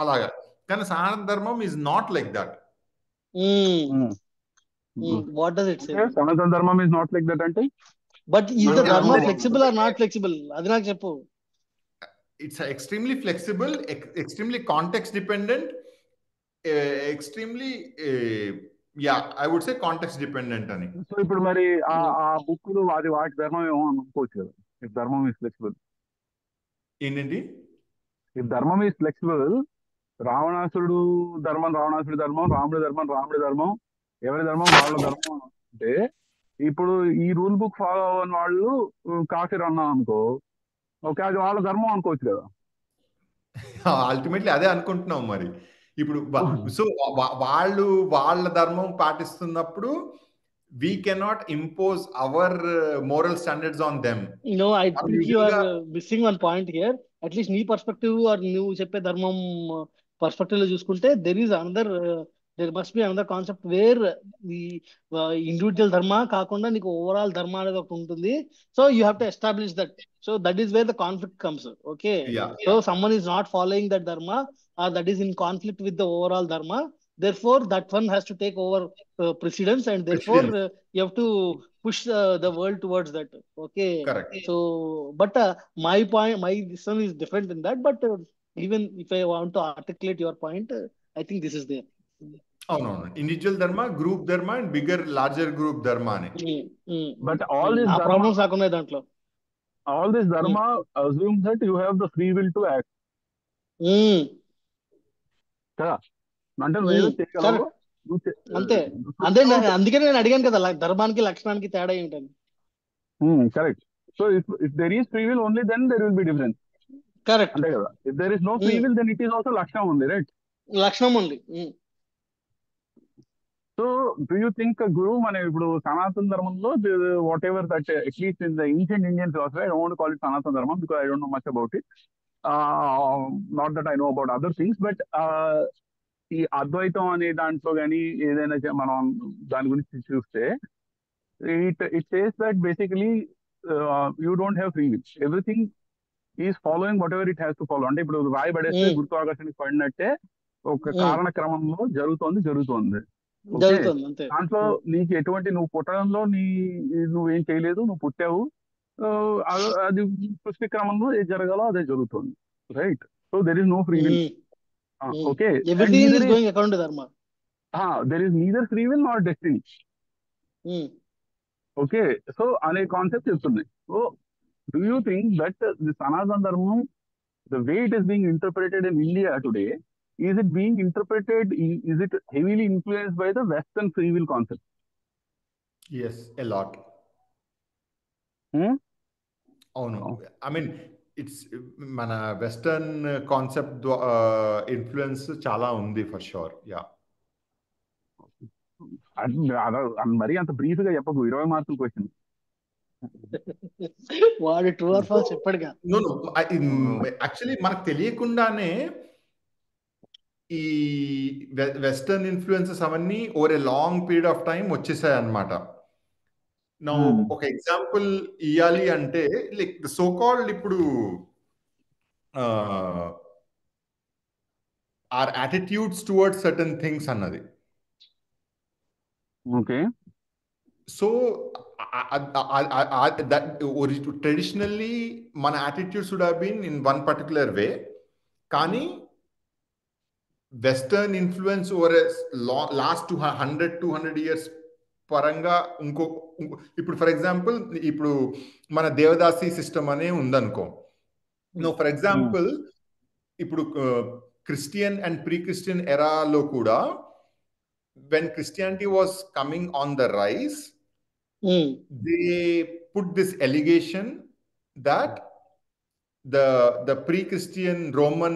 అలాగా. కానీ సనాతన ధర్మం is not like that. What does it say? సనాతన ధర్మం ఈజ్ నాట్ లైక్ దట్ అంటే, but is the dharma flexible or not flexible? అది నాకు చెప్పు. It's extremely flexible, extremely context dependent, extremely I would say context dependent అని. So ఇప్పుడు మరి ఆ బుక్లు వాటి ధర్మం ఏమో అనుకోవచ్చు కదా, ఇఫ్ ధర్మం ఈజ్ ఫ్లెక్సిబుల్. ఏంటండి? ఇఫ్ ధర్మం ఈజ్ ఫ్లెక్సిబుల్, రావణాసురుడు ధర్మం రావణాసుడి ధర్మం, రాముడి ధర్మం రాముడి ధర్మం, ఎవరి ధర్మం వాళ్ళ ధర్మం అంటే, ఇప్పుడు ఈ రూల్ బుక్ ఫాలో అవ్వని వాళ్ళు కాఫీర్ అన్నాం అనుకో, ఓకే అది వాళ్ళ ధర్మం అనుకోవచ్చు కదా. అల్టిమేట్లీ అదే అనుకుంటున్నాం మరి. ఇప్పుడు సో వాళ్ళు వాళ్ళ ధర్మం పాటిస్తున్నప్పుడు we cannot impose our moral standards on them. No, I think you are missing one point here. At least నీ పర్స్పెక్టివ్ ఆర్ నువ్వు చెప్పే ధర్మం పర్స్పెక్టివ్ లో చూసుకుంటే there must be another concept where the individual ధర్మ కాకుండా నీకు ఓవరాల్ ధర్మ అనేది ఒకటి ఉంటుంది. So you have to establish that. So that is where the conflict comes. Okay. So someone is not following that dharma or that is in conflict with the overall dharma. Therefore, that one has to take over precedence, and therefore you have to push the world towards that. Okay. Correct. So, but my point, my son is different in that. But even if I want to articulate your point, I think this is there. అవునవును, individual ధర్మ, group ధర్మ and bigger larger group ధర్మ అని. But all this problems రాకున్నాయి దాంట్లో. All this dharma assumes that you have the free will to act. కదా, అంటే నువ్వేదో చేయగలవు. అంతే అంతే, అందుకే నేను అడిగాను కదా ధర్మానికి లక్షణానికి తేడా ఏంటని. Correct. So if there is free will only, then there will be difference. Correct, అంతే కదా. If there is no free will, then it is also లక్షణం ఉంది, రైట్? లక్షణం ఉంది. సో డూ యూ థింక్ గురు, మనం ఇప్పుడు సనాతన ధర్మంలో what ever that at least in the ancient Indian philosophy, I don't call it సనాతన ధర్మం because I don't no much about it, not that I know about other things, but ఈ అద్వైతం అనే దాంట్లో కానీ ఏదైనా మనం దాని గురించి చూస్తే it says that basically you don't have free will, everything is following what ever it has to follow. అంటే ఇప్పుడు రాయబడేస్తే గురుత్వాకర్షణకి పడినట్టే ఒక కారణ క్రమంలో జరుగుతోంది. దాంట్లో నీకు ఎటువంటి, నువ్వు పుట్టడంలో నువ్వేం చేయలేదు, నువ్వు పుట్టావు, అది సృష్టి క్రమంలో ఏది జరగాలో అదే జరుగుతుంది, right? So there is no free will. Okay, there is neither free will not destiny. Okay, so అనే కాన్సెప్ట్ చెప్తుంది. So do you think that the సనాతన ధర్మం, the way it is being interpreted in India today, is it being interpreted, is it heavily influenced by the Western free will concept? Yes, a lot. Oh no, I mean it's మన western concept influence చాలా ఉంది for sure. Yeah, మరి అంత brief గా చెప్పకు, 20 మార్కుల question. వాడు true or false చెప్పాడుగా. యాక్చువల్లీ మనకు తెలియకుండానే ఈ వెస్టర్న్ ఇన్ఫ్లుయెన్సెస్ అవన్నీ over a long period of time వచ్చేసాయి అన్నమాట. నా ఒక ఎగ్జాంపుల్ ఇవ్వాలి అంటే, లైక్ ద సో కాల్డ్ ఇప్పుడు our attitudes towards certain things అన్నది. ఓకే, సో ట్రెడిషనల్లీ మన attitudes would have been in one particular way, కానీ western influence over last 100-200 years పరంగా ఇప్పుడు ఫర్ ఎగ్జాంపుల్ ఇప్పుడు మన దేవదాసి సిస్టమ్ అనే ఉందనుకో. ఫర్ ఎగ్జాంపుల్ ఇప్పుడు క్రిస్టియన్ అండ్ ప్రీ క్రిస్టియన్ ఎరాలో కూడా when Christianity was coming on the rise, they put this allegation that the pre-Christian Roman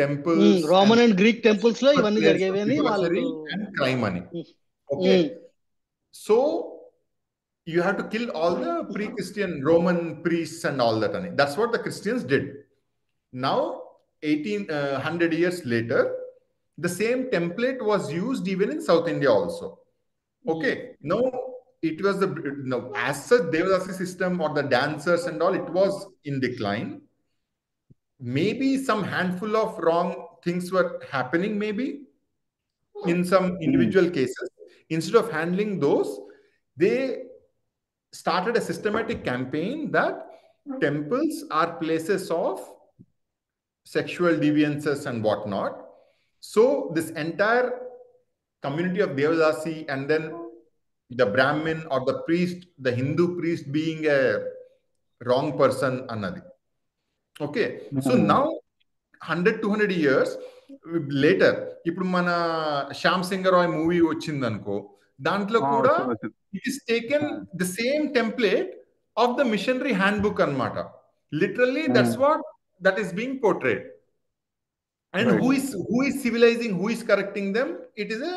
temples, Roman and Greek temples lo ivanni jarigeveni vallu and crime ani. Okay, so you have to kill all the pre-Christian Roman priests and all that ani. That's what the Christians did. Now 100 years later, the same template was used even in South India also. Okay, now it was as such Devadasi system or the dancers and all, it was in decline. Maybe some handful of wrong things were happening, maybe in some individual cases. Instead of handling those, they started a systematic campaign that temples are places of sexual deviances and whatnot. So this entire community of Devadasi, and then the Brahmin or the priest, the Hindu priest being a wrong person, another. Okay, so now 100-200 years later, ఇప్పుడు మన Shyam Singh Roy movie వచ్చింది అనుకో, దాంట్లో కూడా వచ్చింది. It is taken the same template of the missionary handbook అన్నమాట. Literally that is being portrayed. And Right. who is civilizing, who is correcting them? It is a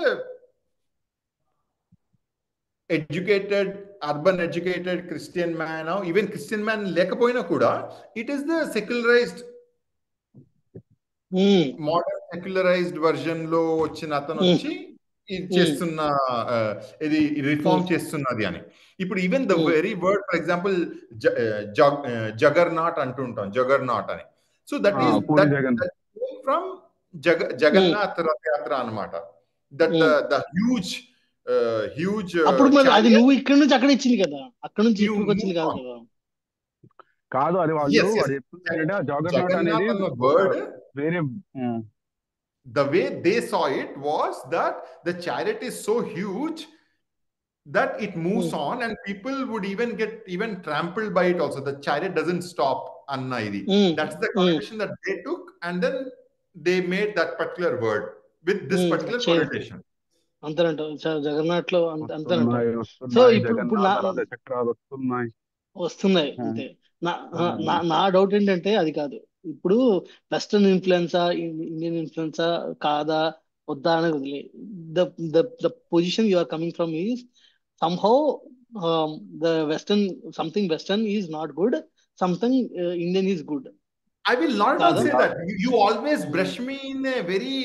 educated, urban educated Christian man. Now even Christian man lekappoina kuda, it is the secularized modern secularized version lo వచ్చిన అతను వచ్చి ఇది చేస్తున్న ఇది reform చేస్తున్నది అని. ఇప్పుడు even the very word, for example juggernaut అంటుంటాం, జగర్నాట్ అని. So that is from Jagannath Rathayatra అన్నమాట. దట్ ద హ్యూజ్ అప్పుడు అది నువ్వు ఇక్కడ నుంచి అక్కడ ఇచ్చింది కదా, అక్కడ నుంచి ఇక్కడికి వచ్చింది కాదు కదా. కాదు, అది వాళ్ళు చెప్తుందంటే జగన్నాథ్ అనేది వర్డ్ వేరే. The way they saw it was that the chariot is so huge that it moves on and people would get trampled by it also. The chariot doesn't stop anna idi. That's the connotation that they took, and then they made that particular word with this particular connotation. అంతేనంట Jagannadh లో అంతేనంట. So ఇప్పుడు వస్తున్నాయి అంతే. నా doubt ఏంటంటే అది కాదు, ఇప్పుడు western influenza Indian influenza కాదా వద్దా అనేది వదిలే. The position you are coming from is somehow the something western is not good, something Indian is good. I will not say that. You always brush me in a very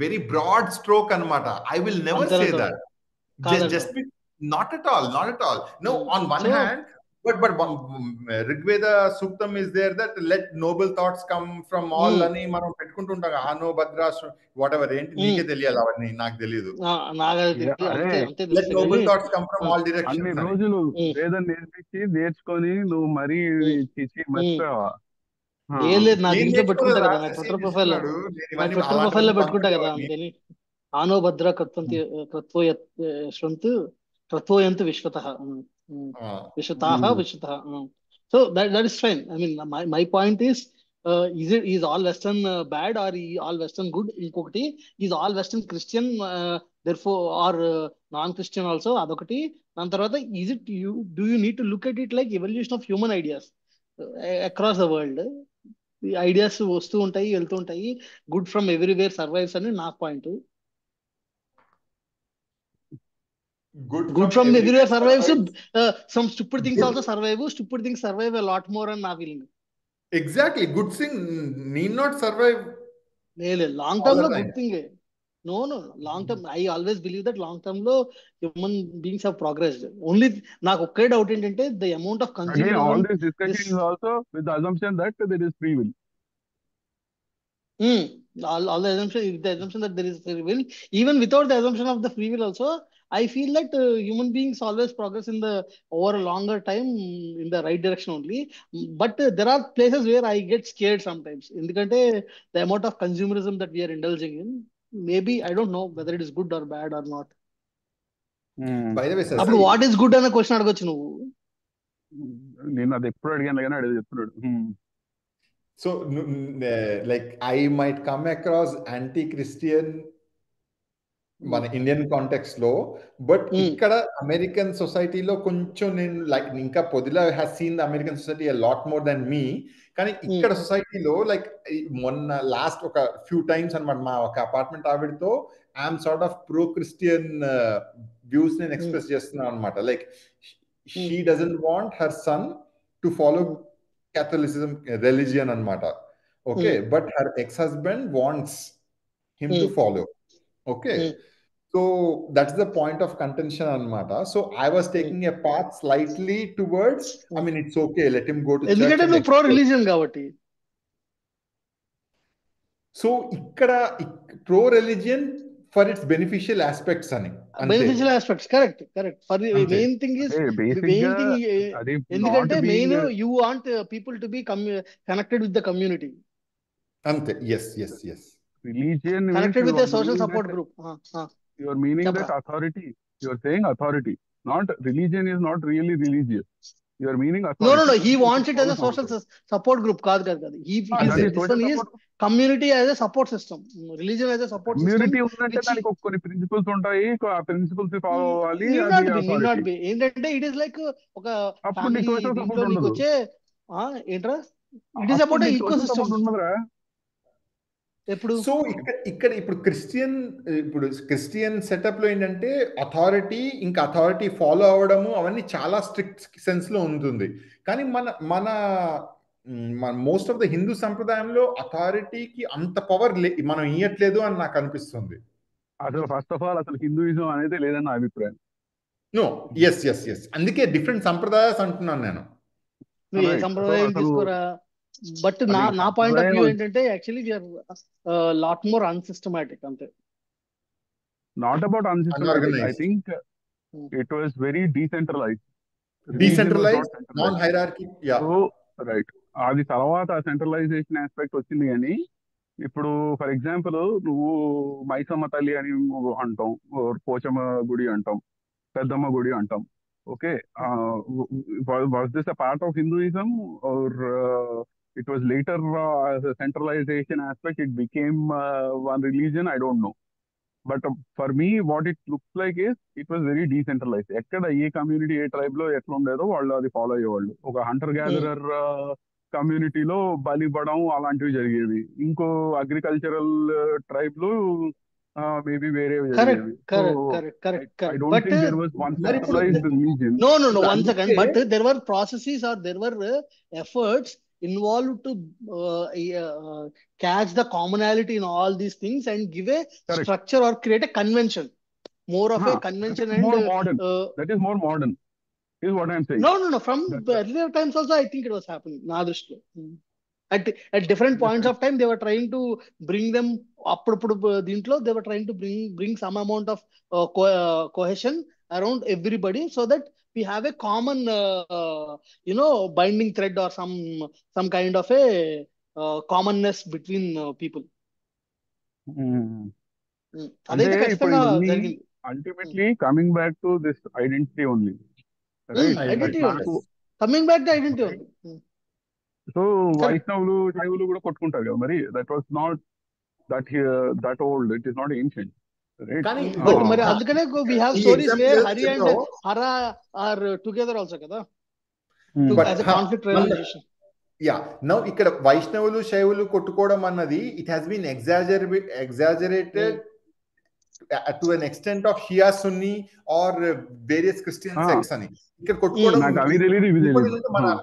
very broad stroke anamata. I will never say that. Just not at all. No, on one hand, but Rigveda Suktam is there that let noble thoughts come from all ani మనం పెట్టుకుంటుంటాం. ఆనో భద్రాస్ whatever ఏంటి నీకే తెలియాలి, అవన్నీ నాకు తెలియదు. Let noble thoughts come from all directions. అన్ని రోజులు వేదం నేర్చుకొని నువ్వు మరీ మర్చిపోయావా? లేదు, నా దీంట్లో పెట్టుకుంటా కదా, నా ట్విట్టర్ ప్రొఫైల్ లో పెట్టుకుంటా కదా అంతేని. ఆనో భద్ర కత్వయంతు విశ్వతః విశ్వతః. So that is fine. I mean, my point is is all Western bad or all Western good? Inkokati, is all Western Christian therefore or non-Christian also? Adokati. Nan tarvata, do you need to look at it like evolution of human ideas across the world? The ideas వస్తూ ఉంటాయి వెళ్తూ ఉంటాయి. Good from everywhere survives అని నా point. Good from everywhere survives. Some stupid things also survive. Stupid things survive a lot more and na feeling. Exactly. Good thing need not survive. Long term lo good thing. No. Long term, I always believe that long term lo human beings have progressed. Only నాకు ఒకే doubt ఏంటంటే the amount of consumerism. All this discussion is also with the assumption that there is free will. All the assumption that there is free will. Even without the assumption of the free will also, I feel that human beings always progress over a longer time in the right direction only. But there are places where I get scared sometimes. Indukante the amount of consumerism that we are indulging in, maybe I don't know whether it is good or bad or not. By the way, sir, appudu what is good ana question adgochu nuvu. Nenu adi eppudu adiganu gaani adi cheptunnadu. So like I might come across anti-Christian మన Indian context లో, but ఇక్కడ American సొసైటీలో కొంచెం నేను like ఇంకా Podila has seen the American society a lot more than me. కానీ ఇక్కడ సొసైటీలో లైక్ మొన్న లాస్ట్ ఒక ఫ్యూ టైమ్స్ అనమాట మా ఒక అపార్ట్మెంట్ ఆవిడతో I'm sort of pro Christian views నేను ఎక్స్ప్రెస్ చేస్తున్నాను అనమాట. Like she doesn't want her son to follow Catholicism religion అనమాట. Okay, but her ex husband wants him to follow. Okay, so that's the point of contention anamata. So I was taking a path slightly towards, I mean it's okay, let him go to church. Endukante nu pro religion kabatti. So ikkada pro religion for its beneficial aspects ani. Beneficial aspects, correct. For the main thing is endukante main you want people to be connected with the community. Ante, yes. Religion connected with a social support group. You are meaning that authority. You are saying authority. Not religion is not really religious. Your meaning No, authority he అంటే wants it as a follow social something. support group. కాదు. He That is is this social one is support. community as a support system. Religion as a support system, community ఉందంటే which దానికి కొన్ని principles ఉంటాయి, ఆ principles follow అవ్వాలి, need అది not be. Authority. ఏంటంటే it is like ఒక అప్పుడు నీకు ఫ్యామిలీ సోషల్ దీంట్లో సపోర్ట్ నీకు ఉండదు. వచ్చే ఏంట్రా, ఇట్ ఈస్ అప్పుడు అబౌట్ నీకు ఈకో సోషల్ సిస్టమ్. సపోర్ట్ ఉండదురా. ఎప్పుడు సో ఇక్కడ ఇప్పుడు క్రిస్టియన్ సెటప్ లో ఏంటంటే అథారిటీ ఇంకా అథారిటీ ఫాలో అవ్వడము అవన్నీ చాలా స్ట్రిక్ట్ సెన్స్ లో ఉంటుంది. కానీ మన మోస్ట్ ఆఫ్ ద హిందూ సంప్రదాయంలో అథారిటీకి అంత పవర్ మనం ఇయ్యట్లేదు అని నాకు అనిపిస్తుంది. అసలు ఫస్ట్ ఆఫ్ ఆల్ అసలు హిందూయిజం అనేది లేదని నా అభిప్రాయం. నో, ఎస్ అందుకే డిఫరెంట్ సంప్రదాయాస్ అంటున్నాను నేను. నువ్వు ఏ Right. So సంప్రదాయం అసలు తీసుకోరా. బట్ అది నా పాయింట్ ఆఫ్ వ్యూ సంప్రదాయం ఏంటంటే actually we're lot more unsystematic అంతే. Not about unsystematic. I unorganised, think it was very decentralised. Decentralised, non hierarchy. So right, అది తర్వాత సెంట్రలైజేషన్ ఆస్పెక్ట్ వచ్చింది. కానీ ఇప్పుడు ఫర్ ఎగ్జాంపుల్ నువ్వు మైసమ్మ తల్లి అని అంటాం, పోచమ్మ గుడి అంటాం, పెద్దమ్మ గుడి అంటాం. Okay, was this a part of Hinduism or it was later centralization aspect, it became one religion? I don't know. But for me what it looks like is it was very decentralize. ఎక్కడ ఏ community ఏ tribe లో ఎట్లా ఉండేదో వాళ్ళు అది follow అయ్యేవాళ్ళు. ఒక Hunter gatherer కమ్యూనిటీలో బలి ఇవ్వడం అలాంటివి జరిగేవి, ఇంకో అగ్రికల్చరల్ ట్రైబ్ లో మేబీ వేరే జరిగేవి. So I don't think there was one centralized religion. No, one second. But there were processes or there were efforts involved to catch the commonality in all these things and give a Correct. structure or create a convention. More of a convention and more modern. That is more modern is what I'm saying. No. From earlier times also, I think it was happening. Na drishlo. At different points of time, they were trying to bring them up. Dintlo, they were trying to bring some amount of cohesion around everybody, so that we have a common, binding thread or some kind of a commonness between people. అదైతే ఖచ్చితంగా జరిగింది. Ultimately coming back to this identity only. Right? Identity. Coming back to identity only. So వైష్ణవులు శైవులు కూడా కొట్టుకుంటారు కదా మరి. That was not that old, it is not ancient. But మరి అందుకనే we have stories where Hari and Hara are together also కదా, as a conflict resolution. Now ఇక్కడ వైష్ణవులు శైవులు కొట్టుకోవడం అన్నది it has been exaggerated to an extent of Shia Sunni or various Christian sects అని. ఇక్కడ కొట్టుకోవడం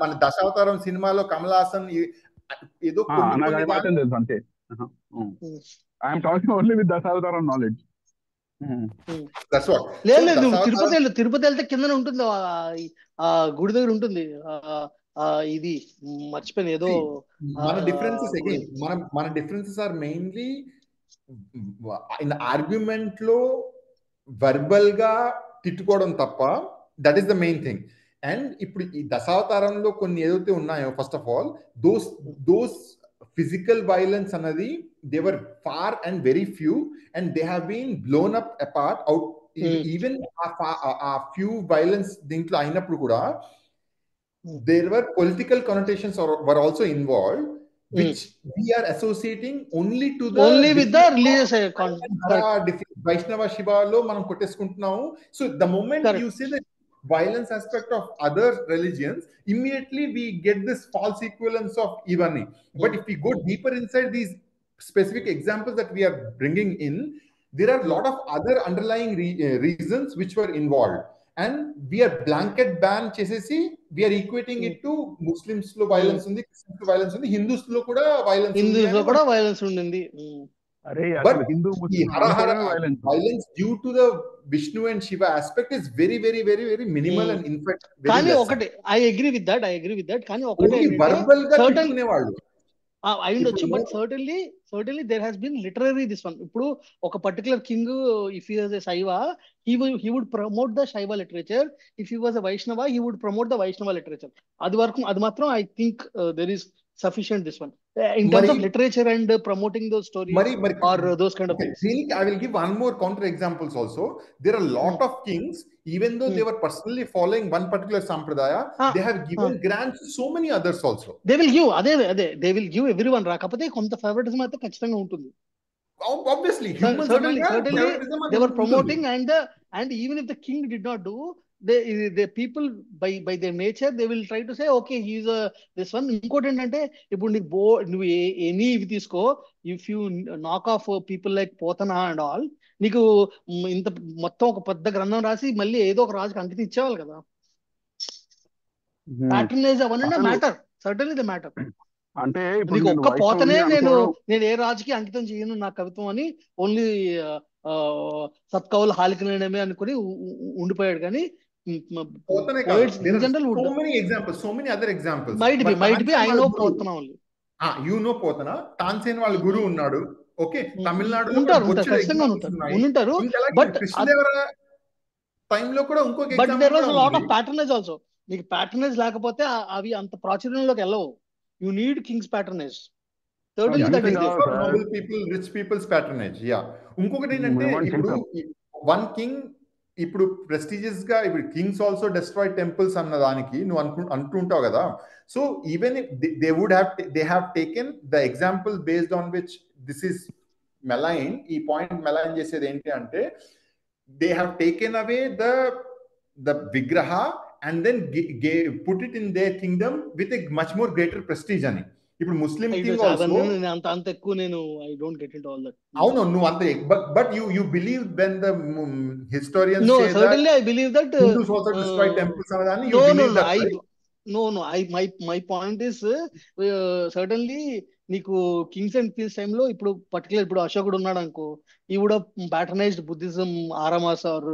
మన దశావతారం సినిమాలో కమల్ హాసన్ ఏదో తెలుసు అంతే. I'm talking only with Dasavatharam knowledge. లేదు, తిరుపతి వెళ్తే కింద ఉంటుంది, ఆ గుడి దగ్గర ఉంటుంది. ఇది మర్చిపోయిన ఏదో. మన differences are mainly in argument లో వర్బల్ గా తిట్టుకోవడం తప్ప. That is the main thing. And ఇప్పుడు ఈ దశావతారంలో కొన్ని ఏదైతే ఉన్నాయో, first of all those physical violence అన్నది they were far and very few, and they have been blown up apart out. Even a few violence దీంట్లో అయినప్పుడు కూడా there were political connotations were also involved, which we are associating only with the religious Vaishnava Shiva lo manam kotteskuntunnam. So the moment you say the violence aspect of other religions, immediately we get this false equivalence of Ivani. But if we go deeper inside these specific examples that we are bringing in, there are a lot of other underlying reasons which were involved. And we are blanket ban chesesi, we are equating it to Muslims lo violence undi, Christians lo violence undi, Hindus lo kuda violence undindi. But Hindu Muslim violence due to the Vishnu and Shiva aspect is very very very very minimal and in fact kani okate I agree with that kani okate verbal ga tikkune vallu అయ్యుండొచ్చు. But certainly there has been literary this one. ఇప్పుడు ఒక particular king if he was a శైవ, he would promote the Shaiva literature. If he was a Vaishnava, he would promote the Vaishnava literature. అది మాత్రం I think there is sufficient this one. in terms మరి of literature and promoting those stories మరి or those kind of okay, things. దీనికి I will give one more counter examples also. There are a lot of kings, even though they were personally following one particular sampradaya, they have given grants to so many others also. They will give అదే they will give everyone రాకపోతే కొంత favouritism అయితే ఖచ్చితంగా ఉంటుంది. Obviously humans certainly favoritism they were ఉంటుంది. promoting, and even if the king did not do, the people by their nature they will try to say okay he is a this one. ఇంకోటి ఏంటంటే ఇప్పుడు నీకు నువ్వు any ఇవి తీసుకో, if you knock off people like Pothana and all, నీకు ఇంత మొత్తం ఒక పెద్ద గ్రంథం రాసి మళ్ళీ ఏదో ఒక రాజుకి అంకితం ఇచ్చేవాళ్ళు కదా. ప్యాటర్నేజ్ అవన్నీ మ్యాటర్, సర్టన్లీ ద మ్యాటర్. అంటే నీకు ఒక్క పోతనే నేను ఏ రాజుకి అంకితం చేయను నా కవిత్వం అని ఓన్లీ సత్కవులు హాలికలేనమే అనుకుని ఉండిపోయాడు. కానీ so many examples, so many other examples. might be I know Pothana only. You know Pothana, Tansen వాళ్ళ గురువు ఉన్నాడు. ఓకే, తమిళనాడులో ఉంటారు. బట్ కృష్ణదేవరాయ టైంలో కూడా ఇంకొక but there was lot of patronage also. నీకు ప్యాటర్నేజ్ లేకపోతే అవి అంత ప్రాచుర్యంలోకి వెళ్ళవు. You need king's patronage. Certainly that is there. Noble people, rich people's patronage. Yeah. ఇంకొకటి ఏంటంటే ఇప్పుడు వన్ కింగ్ ఇప్పుడు ప్రెస్టీజియస్ గా ఇప్పుడు కింగ్స్ ఆల్సో డెస్ట్రాయ్ టెంపుల్స్ అన్న దానికి నువ్వు అంటుంటావు కదా. So even they would have they have taken the example based on which this is malign. ఈ పాయింట్ మెలైన్ చేసేది ఏంటి అంటే they have taken away the విగ్రహ and then put it in their kingdom with a much more greater prestige ani. ఇప్పుడు ముస్లిం king also అంత ఎక్కువ నేను I don't get into all that. అవును, నువ్వు అంత but you believe when the historians no, say certainly that I believe that Hindus also destroy temples anadani you believe that, right? my point is certainly నీకు kings and queens టైంలో ఇప్పుడు particular ఇప్పుడు అశోకుడు ఉన్నాడు అనుకో, ఈ వుడ్ ప్యాటర్నైజ్డ్ బుద్ధిజం ఆరామాస్ or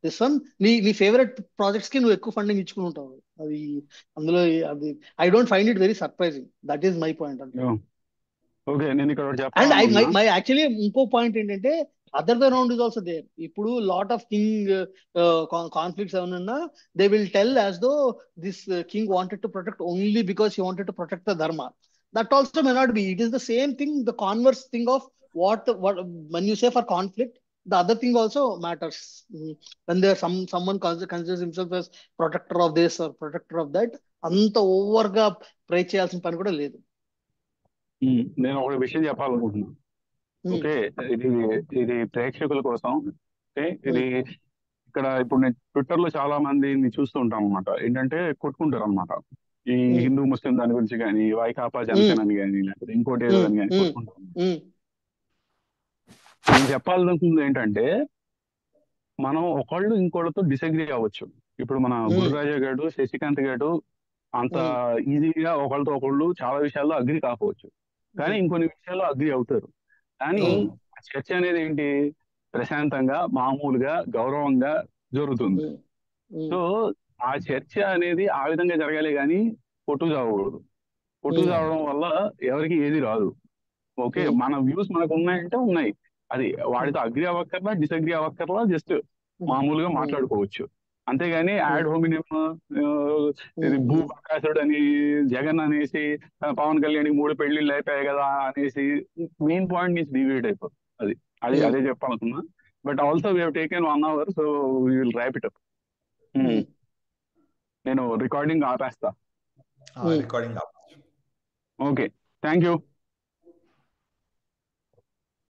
this one. నీ ఫేవరెట్ ప్రాజెక్ట్స్ కి నువ్వు ఎక్కువ ఫండింగ్ ఇచ్చుకుని ఉంటావు. అది అందులో అది I don't find it very surprising. That is my point అంటే. అండ్ మై యాక్చువల్లీ ఇంకో పాయింట్ ఏంటంటే other way round is also there. ఇప్పుడు లాట్ ఆఫ్ కింగ్ కాన్ఫ్లిక్ట్స్ ఏమన్నా they will tell as though this king wanted to protect only because he wanted to protect the ధర్మ. That also may not be. It is the same thing, the converse thing of what when you say for conflict, the other thing also matters. When there someone considers himself as protector of this or protector of that, anta over ga pray cheyalసిన పని కూడా లేదు. నేను ఒక విషయం చెప్పాలనుకుంటున్నాను. Okay, ఇది ప్రేక్షకుల కోసం. ఓకే, ఇది ఇక్కడ ఇప్పుడు నేను ట్విట్టర్ లో చాలా మందిని చూస్తూ ఉంటాం అనమాట. ఏంటంటే కొట్టుకుంటారు అనమాట. ఈ హిందూ ముస్లిం దాని గురించి కానీ, వైకాపా జనసేన అని కానీ, లేకపోతే ఇంకోటి ఏదో అని కానీ కొట్టుకుంటాం. నేను చెప్పాలనుకుంది ఏంటంటే మనం ఒకళ్ళు ఇంకోళ్ళతో డిసగ్రీ అవ్వచ్చు. ఇప్పుడు మన గురురాజా గారు, శశికాంత్ గారు అంత ఈజీగా ఒకళ్ళతో ఒకళ్ళు చాలా విషయాల్లో అగ్రి కాకపోవచ్చు, కానీ ఇంకొన్ని విషయాల్లో అగ్రి అవుతారు. కానీ చర్చ అనేది ఏంటి, ప్రశాంతంగా మామూలుగా గౌరవంగా జరుగుతుంది. సో ఆ చర్చ అనేది ఆ విధంగా జరగాలి, కానీ కొట్టు చావకూడదు. కొట్టు చావడం వల్ల ఎవరికి ఏది రాదు. ఓకే, మన వ్యూస్ మనకు ఉన్నాయంటే ఉన్నాయి, అది వాడితో అగ్రి అవ్వక్కర్లా, డిసగ్రీ అవ్వక్కర్లా, జస్ట్ మామూలుగా మాట్లాడుకోవచ్చు. అంతేగాని యాడ్ హోమినియం భూ ప్రకాశుడు అని జగన్ అనేసి పవన్ కళ్యాణ్ 3 పెళ్లిళ్ళు అయిపోయాయి కదా అనేసి మెయిన్ పాయింట్ నుంచి డివియేట్ అయిపోతుంది. అదే చెప్పాలనుకున్నా. But also we have taken 1 hour, so we will wrap it up. నేను రికార్డింగ్ ఆపేస్తా. రికార్డింగ్ ఆపేస్తా. Okay, thank you.